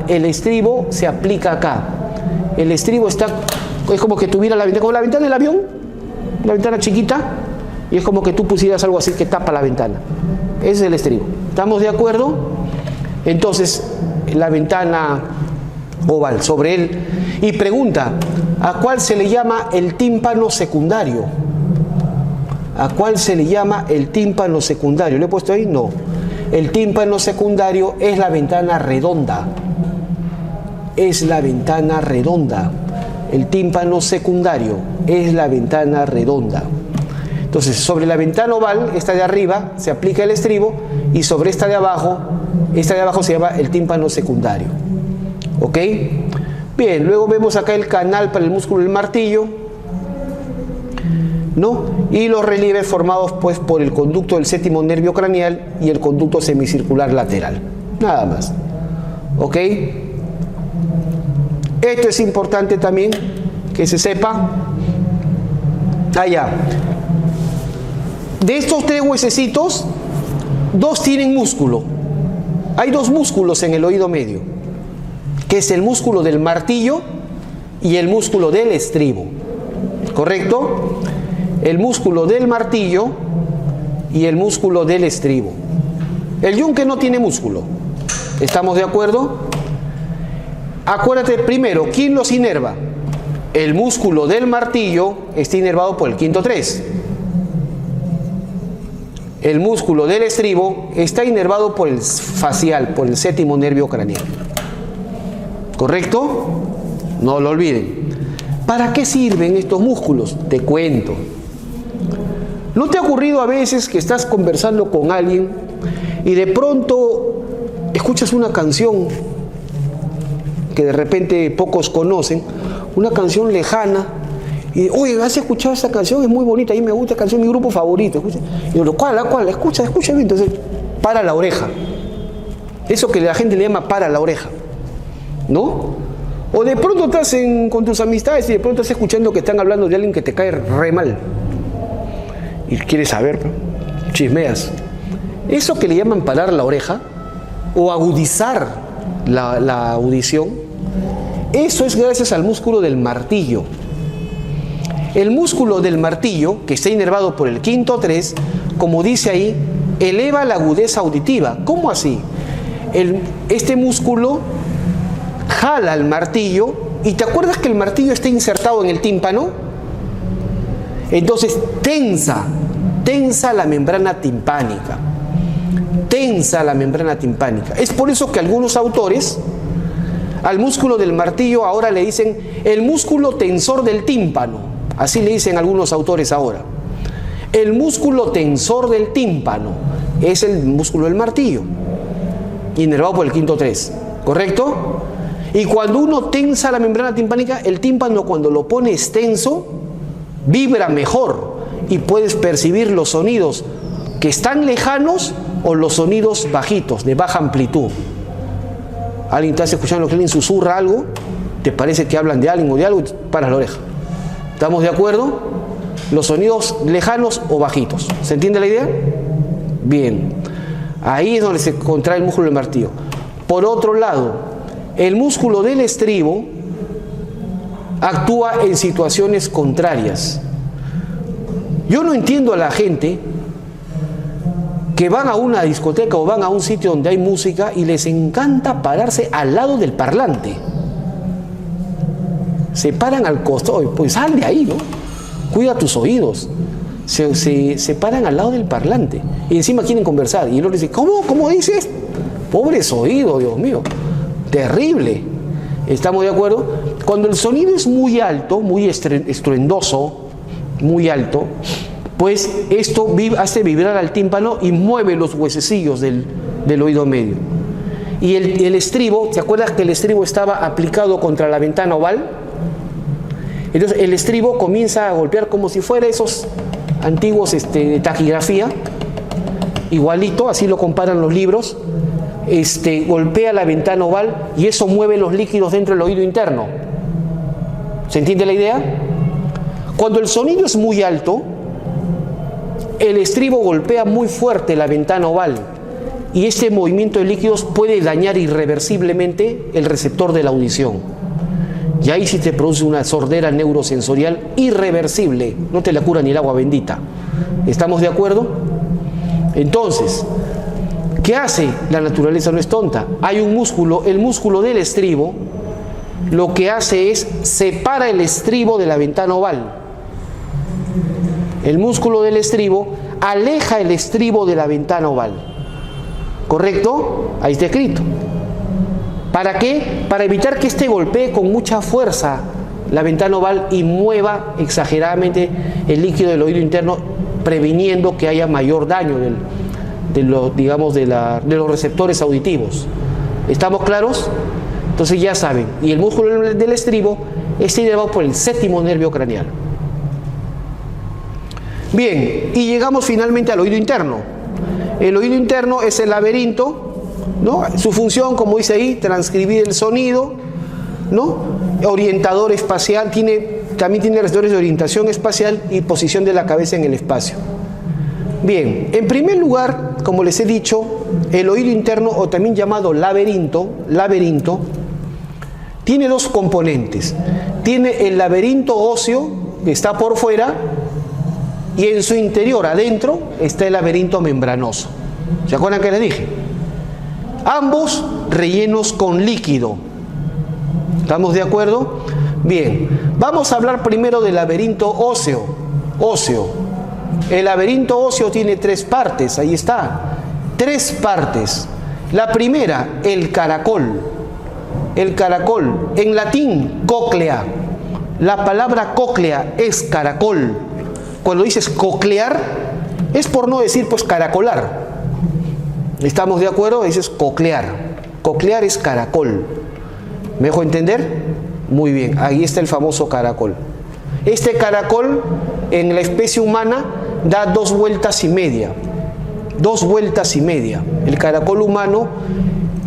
El estribo se aplica acá. El estribo es como que tuviera la ventana, como la ventana del avión, una ventana chiquita, y es como que tú pusieras algo así que tapa la ventana. Ese es el estribo. ¿Estamos de acuerdo? Entonces, la ventana oval sobre él. Y pregunta: ¿a cuál se le llama el tímpano secundario? ¿A cuál se le llama el tímpano secundario? ¿Lo he puesto ahí? No. El tímpano secundario es la ventana redonda. Es la ventana redonda. El tímpano secundario es la ventana redonda. Entonces, sobre la ventana oval, esta de arriba, se aplica el estribo, y sobre esta de abajo se llama el tímpano secundario. ¿Ok? Bien, luego vemos acá el canal para el músculo del martillo, ¿no? Y los relieves formados pues por el conducto del séptimo nervio craneal y el conducto semicircular lateral. Nada más. ¿Ok? Esto es importante también que se sepa. Allá. De estos tres huesecitos, dos tienen músculo. Hay dos músculos en el oído medio, que es el músculo del martillo y el músculo del estribo. ¿Correcto? El músculo del martillo y el músculo del estribo. El yunque no tiene músculo. ¿Estamos de acuerdo? Acuérdate primero, ¿quién los inerva? El músculo del martillo está inervado por el quinto 3. El músculo del estribo está inervado por el facial, por el séptimo nervio craneal. ¿Correcto? No lo olviden. ¿Para qué sirven estos músculos? Te cuento. ¿No te ha ocurrido a veces que estás conversando con alguien y de pronto escuchas una canción que de repente pocos conocen, una canción lejana, y oye, ¿has escuchado esa canción? Es muy bonita, a mí me gusta esta canción, mi grupo favorito. Escucha. Y yo, ¿cuál? Escucha bien. Entonces, para la oreja. Eso que la gente le llama para la oreja, ¿no? O de pronto estás con tus amistades y de pronto estás escuchando que están hablando de alguien que te cae re mal. Y quieres saber, ¿no? Chismeas. Eso que le llaman parar la oreja o agudizar la audición, eso es gracias al músculo del martillo. El músculo del martillo, que está inervado por el quinto 3, como dice ahí, eleva la agudeza auditiva. ¿Cómo así? Este músculo jala el martillo, y ¿te acuerdas que el martillo está insertado en el tímpano? Entonces, tensa la membrana timpánica. Tensa la membrana timpánica. Es por eso que algunos autores al músculo del martillo ahora le dicen el músculo tensor del tímpano. Así le dicen algunos autores ahora. El músculo tensor del tímpano es el músculo del martillo, inervado por el quinto 3, ¿correcto? Y cuando uno tensa la membrana timpánica, el tímpano cuando lo pone extenso, vibra mejor y puedes percibir los sonidos que están lejanos o los sonidos bajitos, de baja amplitud. Alguien te hace escuchando que alguien susurra algo, te parece que hablan de alguien o de algo y paras la oreja. ¿Estamos de acuerdo? Los sonidos lejanos o bajitos. ¿Se entiende la idea? Bien. Ahí es donde se contrae el músculo del martillo. Por otro lado, el músculo del estribo actúa en situaciones contrarias. Yo no entiendo a la gente que van a una discoteca o van a un sitio donde hay música y les encanta pararse al lado del parlante. Se paran al costado, pues sal de ahí, ¿no? Cuida tus oídos. Se paran al lado del parlante y encima quieren conversar. Y uno le dice, ¿cómo dices? Pobres oídos, Dios mío. Terrible. ¿Estamos de acuerdo? Cuando el sonido es muy alto, muy estruendoso, muy alto, pues esto hace vibrar al tímpano y mueve los huesecillos del oído medio. Y el estribo, ¿te acuerdas que el estribo estaba aplicado contra la ventana oval? Entonces el estribo comienza a golpear como si fuera esos antiguos de taquigrafía, igualito, así lo comparan los libros. Golpea la ventana oval y eso mueve los líquidos dentro del oído interno. ¿Se entiende la idea? Cuando el sonido es muy alto, el estribo golpea muy fuerte la ventana oval y este movimiento de líquidos puede dañar irreversiblemente el receptor de la audición. Y ahí sí te produce una sordera neurosensorial irreversible, no te la cura ni el agua bendita. ¿Estamos de acuerdo? Entonces, ¿qué hace? La naturaleza no es tonta. Hay un músculo, el músculo del estribo, lo que hace es separa el estribo de la ventana oval. El músculo del estribo aleja el estribo de la ventana oval. ¿Correcto? Ahí está escrito. ¿Para qué? Para evitar que este golpee con mucha fuerza la ventana oval y mueva exageradamente el líquido del oído interno, previniendo que haya mayor daño de los receptores auditivos. ¿Estamos claros? Entonces ya saben. Y el músculo del estribo está inervado por el séptimo nervio craneal. Bien, y llegamos finalmente al oído interno. El oído interno es el laberinto, ¿no? Su función, como dice ahí, transcribir el sonido, ¿no? Orientador espacial, también tiene receptores de orientación espacial y posición de la cabeza en el espacio. Bien, en primer lugar, como les he dicho, el oído interno, o también llamado laberinto, tiene dos componentes. Tiene el laberinto óseo, que está por fuera, y en su interior, adentro, está el laberinto membranoso. ¿Se acuerdan que les dije? Ambos rellenos con líquido. ¿Estamos de acuerdo? Bien, vamos a hablar primero del laberinto óseo. El laberinto óseo tiene 3 partes, ahí está. 3 partes. La primera, el caracol. El caracol, en latín, cóclea. La palabra cóclea es caracol. Cuando dices coclear, es por no decir pues caracolar. ¿Estamos de acuerdo? Dices coclear. Coclear es caracol. ¿Me dejo entender? Muy bien, ahí está el famoso caracol. Este caracol en la especie humana da 2 vueltas y media. 2 vueltas y media. El caracol humano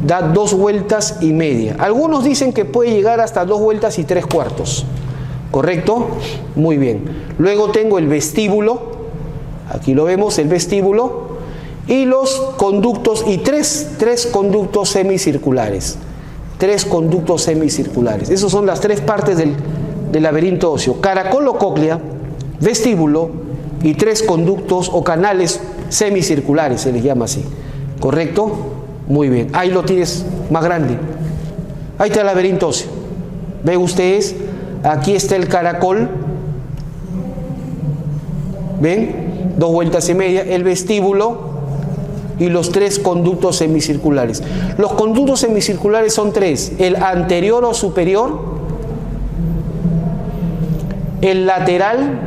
da 2 vueltas y media. Algunos dicen que puede llegar hasta 2 vueltas y 3/4. ¿Correcto? Muy bien. Luego tengo el vestíbulo. Aquí lo vemos, el vestíbulo. Y los conductos, y tres conductos semicirculares. 3 conductos semicirculares. Esas son las 3 partes del laberinto óseo. Caracol o cóclea, vestíbulo y 3 conductos o canales semicirculares, se les llama así. ¿Correcto? Muy bien. Ahí lo tienes más grande. Ahí está el laberinto óseo. ¿Ven ustedes? Aquí está el caracol. ¿Ven? 2 vueltas y media, el vestíbulo y los 3 conductos semicirculares. Los conductos semicirculares son 3, el anterior o superior, el lateral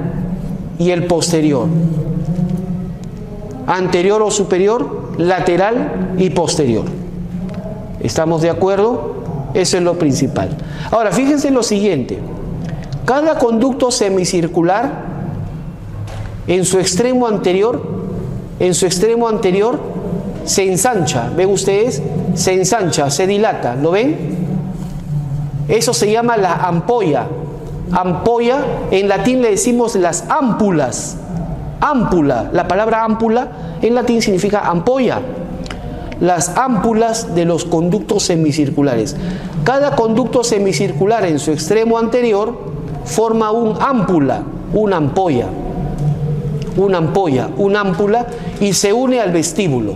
y el posterior. Anterior o superior, lateral y posterior. ¿Estamos de acuerdo? Eso es lo principal. Ahora, fíjense en lo siguiente. Cada conducto semicircular, en su extremo anterior, se ensancha. ¿Ven ustedes? Se ensancha, se dilata. ¿Lo ven? Eso se llama la ampolla. Ampolla, en latín le decimos las ámpulas. Ámpula, la palabra ámpula en latín significa ampolla. Las ámpulas de los conductos semicirculares. Cada conducto semicircular en su extremo anterior forma un ámpula, una ampolla, una ámpula, y se une al vestíbulo.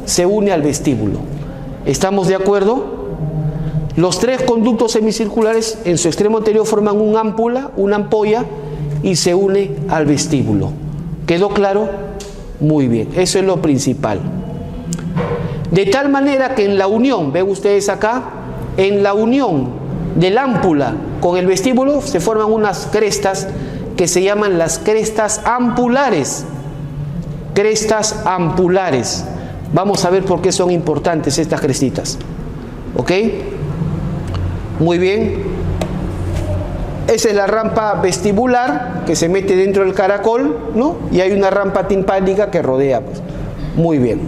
Se une al vestíbulo. ¿Estamos de acuerdo? Los 3 conductos semicirculares en su extremo anterior forman un ámpula, una ampolla, y se une al vestíbulo. ¿Quedó claro? Muy bien, eso es lo principal. De tal manera que en la unión, ven ustedes acá, en la unión del ámpula con el vestíbulo se forman unas crestas que se llaman las crestas ampulares. Crestas ampulares. Vamos a ver por qué son importantes estas crestitas. ¿Ok? Muy bien. Esa es la rampa vestibular que se mete dentro del caracol, ¿no? Y hay una rampa timpánica que rodea, pues. Muy bien.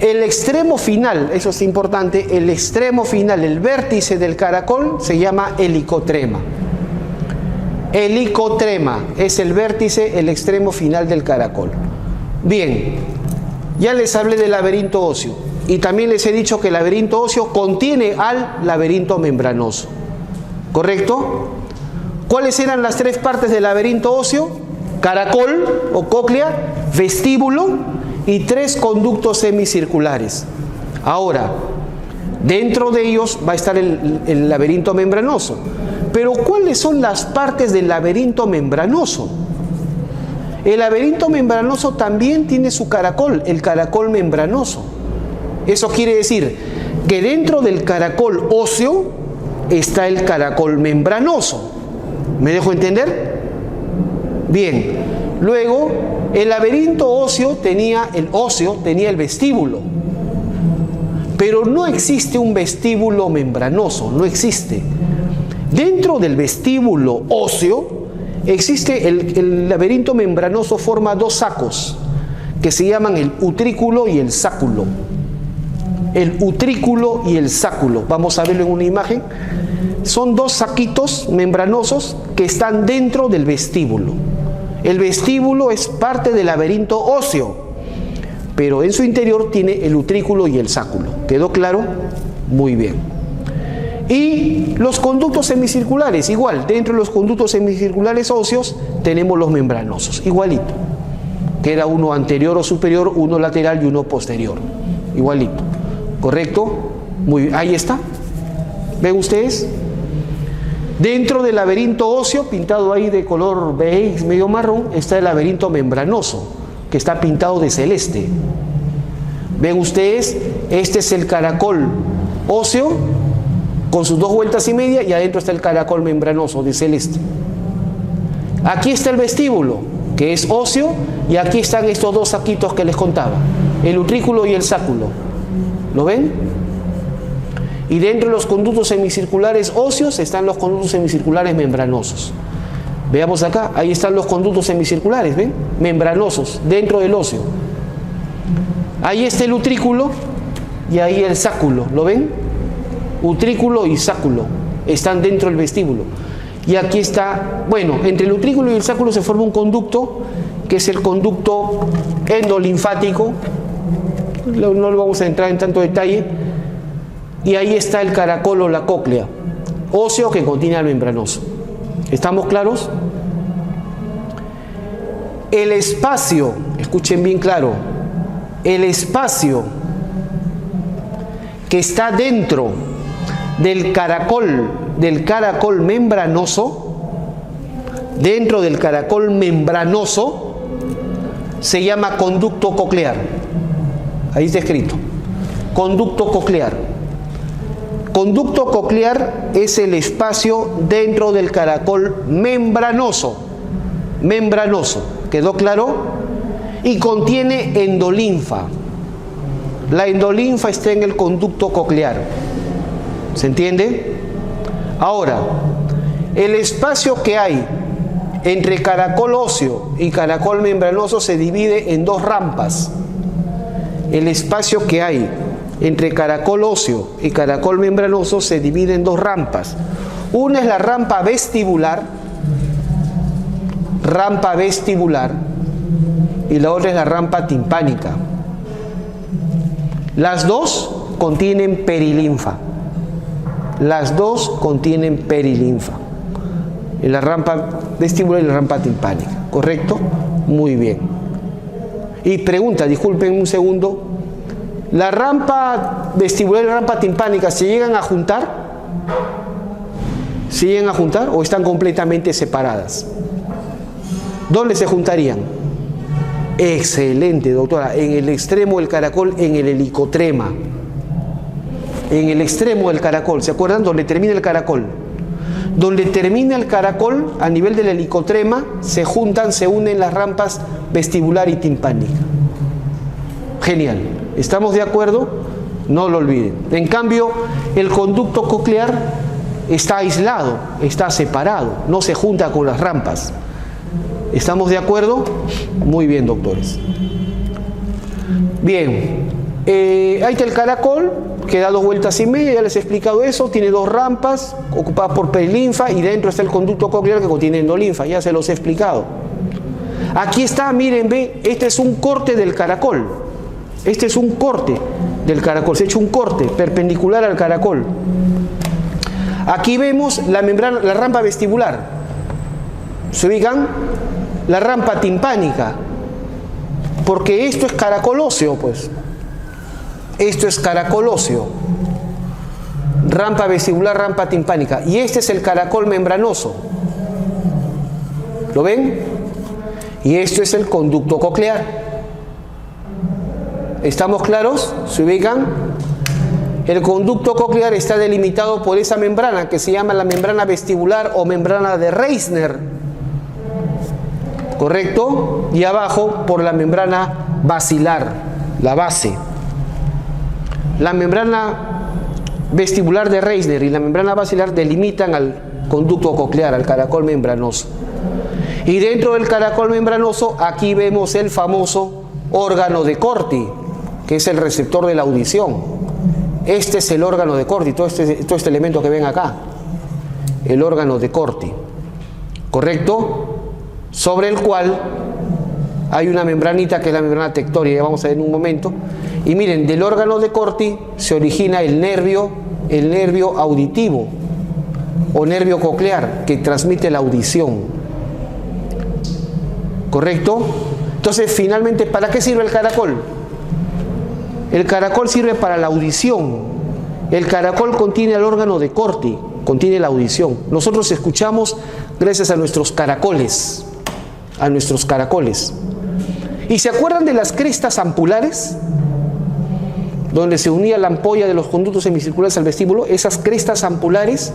El extremo final, eso es importante, el extremo final, el vértice del caracol se llama helicotrema. Helicotrema es el vértice, el extremo final del caracol. Bien, ya les hablé del laberinto óseo y también les he dicho que el laberinto óseo contiene al laberinto membranoso. ¿Correcto? ¿Cuáles eran las 3 partes del laberinto óseo? Caracol o cóclea, vestíbulo y 3 conductos semicirculares. Ahora, dentro de ellos va a estar el laberinto membranoso. Pero ¿cuáles son las partes del laberinto membranoso? El laberinto membranoso también tiene su caracol, el caracol membranoso. Eso quiere decir que dentro del caracol óseo está el caracol membranoso. ¿Me dejo entender? Bien. Luego, el laberinto óseo tenía el vestíbulo. Pero no existe un vestíbulo membranoso, no existe. Dentro del vestíbulo óseo existe el laberinto membranoso, forma 2 sacos que se llaman el utrículo y el sáculo. El utrículo y el sáculo, vamos a verlo en una imagen. Son 2 saquitos membranosos que están dentro del vestíbulo. El vestíbulo es parte del laberinto óseo, pero en su interior tiene el utrículo y el sáculo. ¿Quedó claro? Muy bien. Y los conductos semicirculares, igual, dentro de los conductos semicirculares óseos tenemos los membranosos, igualito. Queda uno anterior o superior, uno lateral y uno posterior. Igualito. ¿Correcto? Muy bien. Ahí está. ¿Ven ustedes? Dentro del laberinto óseo, pintado ahí de color beige, medio marrón, está el laberinto membranoso, que está pintado de celeste. ¿Ven ustedes? Este es el caracol óseo, con sus 2 vueltas y media, y adentro está el caracol membranoso de celeste. Aquí está el vestíbulo, que es óseo, y aquí están estos 2 saquitos que les contaba, el utrículo y el sáculo. ¿Lo ven? Y dentro de los conductos semicirculares óseos están los conductos semicirculares membranosos. Veamos acá, ahí están los conductos semicirculares, ¿ven? Membranosos, dentro del óseo. Ahí está el utrículo y ahí el sáculo, ¿lo ven? Utrículo y sáculo están dentro del vestíbulo. Y aquí está, bueno, entre el utrículo y el sáculo se forma un conducto, que es el conducto endolinfático. No lo vamos a entrar en tanto detalle. Y ahí está el caracol o la cóclea óseo que contiene al membranoso. ¿Estamos claros? El espacio, escuchen bien claro, el espacio que está dentro del caracol membranoso dentro del caracol membranoso se llama conducto coclear. Ahí está escrito. Conducto coclear. Conducto coclear es el espacio dentro del caracol membranoso. Membranoso. ¿Quedó claro? Y contiene endolinfa. La endolinfa está en el conducto coclear. ¿Se entiende? Ahora, el espacio que hay entre caracol óseo y caracol membranoso se divide en dos rampas. El espacio que hay entre caracol óseo y caracol membranoso se divide en dos rampas. Una es la rampa vestibular, y la otra es la rampa timpánica. Las dos contienen perilinfa. Las dos contienen perilinfa. En la rampa vestibular y la rampa timpánica. ¿Correcto? Muy bien. Y pregunta, disculpen un segundo. ¿La rampa vestibular y la rampa timpánica se llegan a juntar? ¿Se llegan a juntar o están completamente separadas? ¿Dónde se juntarían? Excelente, doctora. En el extremo del caracol, en el helicotrema. En el extremo del caracol, ¿se acuerdan? Donde termina el caracol. Donde termina el caracol, a nivel del helicotrema, se juntan, se unen las rampas vestibular y timpánica. Genial. ¿Estamos de acuerdo? No lo olviden. En cambio, el conducto coclear está aislado, está separado, no se junta con las rampas. ¿Estamos de acuerdo? Muy bien, doctores. Bien. Ahí está el caracol, que da 2 vueltas y media, ya les he explicado eso, tiene 2 rampas ocupadas por perilinfa y dentro está el conducto coclear que contiene endolinfa, ya se los he explicado. Aquí está, miren, ve, este es un corte del caracol. Este es un corte del caracol, se ha hecho un corte perpendicular al caracol. Aquí vemos la membrana, la rampa vestibular. ¿Se ubican? La rampa timpánica. Porque esto es caracol óseo, pues. Esto es caracol óseo. Rampa vestibular, rampa timpánica. Y este es el caracol membranoso. ¿Lo ven? Y esto es el conducto coclear. ¿Estamos claros? ¿Se ubican? El conducto coclear está delimitado por esa membrana que se llama la membrana vestibular o membrana de Reisner. ¿Correcto? Y abajo por la membrana basilar, la base. La membrana vestibular de Reisner y la membrana basilar delimitan al conducto coclear, al caracol membranoso. Y dentro del caracol membranoso, aquí vemos el famoso órgano de Corti, que es el receptor de la audición. Este es el órgano de Corti, todo este elemento que ven acá, el órgano de Corti, ¿correcto? Sobre el cual hay una membranita que es la membrana tectórica, ya vamos a ver en un momento. Y miren, del órgano de Corti se origina el nervio auditivo o nervio coclear que transmite la audición, ¿correcto? Entonces, finalmente, ¿para qué sirve el caracol? El caracol sirve para la audición. El caracol contiene el órgano de Corti, contiene la audición. Nosotros escuchamos gracias a nuestros caracoles, ¿Y se acuerdan de las crestas ampulares? Donde se unía la ampolla de los conductos semicirculares al vestíbulo, esas crestas ampulares,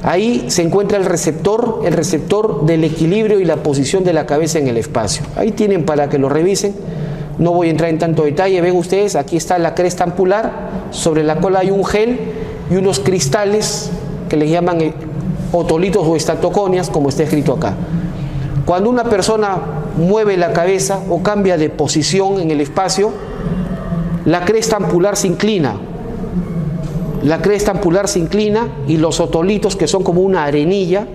ahí se encuentra el receptor del equilibrio y la posición de la cabeza en el espacio. Ahí tienen para que lo revisen. No voy a entrar en tanto detalle. Ven ustedes, aquí está la cresta ampular, sobre la cual hay un gel y unos cristales que les llaman otolitos o estatoconias, como está escrito acá. Cuando una persona mueve la cabeza o cambia de posición en el espacio, la cresta ampular se inclina. La cresta ampular se inclina y los otolitos, que son como una arenilla,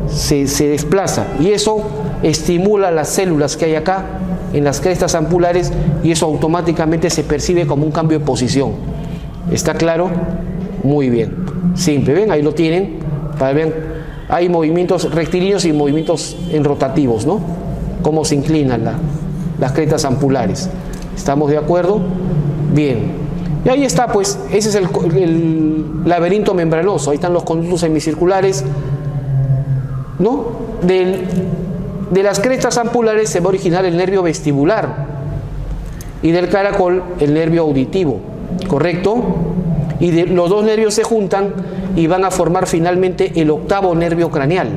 se desplaza. Y eso estimula las células que hay acá en las crestas ampulares y eso automáticamente se percibe como un cambio de posición. ¿Está claro? Muy bien. Simple, ¿ven? Ahí lo tienen. Para ver, hay movimientos rectilíneos y movimientos en rotativos, ¿no? Cómo se inclinan las crestas ampulares. ¿Estamos de acuerdo? Bien. Y ahí está, pues, ese es el laberinto membranoso. Ahí están los conductos semicirculares ¿no? De las crestas ampulares se va a originar el nervio vestibular y del caracol el nervio auditivo, ¿correcto? Y los dos nervios se juntan y van a formar finalmente el octavo nervio craneal.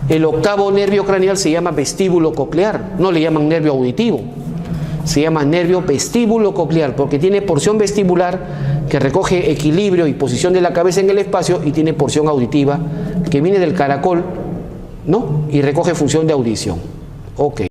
El octavo nervio craneal se llama vestíbulo coclear, no le llaman nervio auditivo, se llama nervio vestíbulo coclear porque tiene porción vestibular que recoge equilibrio y posición de la cabeza en el espacio y tiene porción auditiva que viene del caracol, ¿no? Y recoge función de audición. Ok.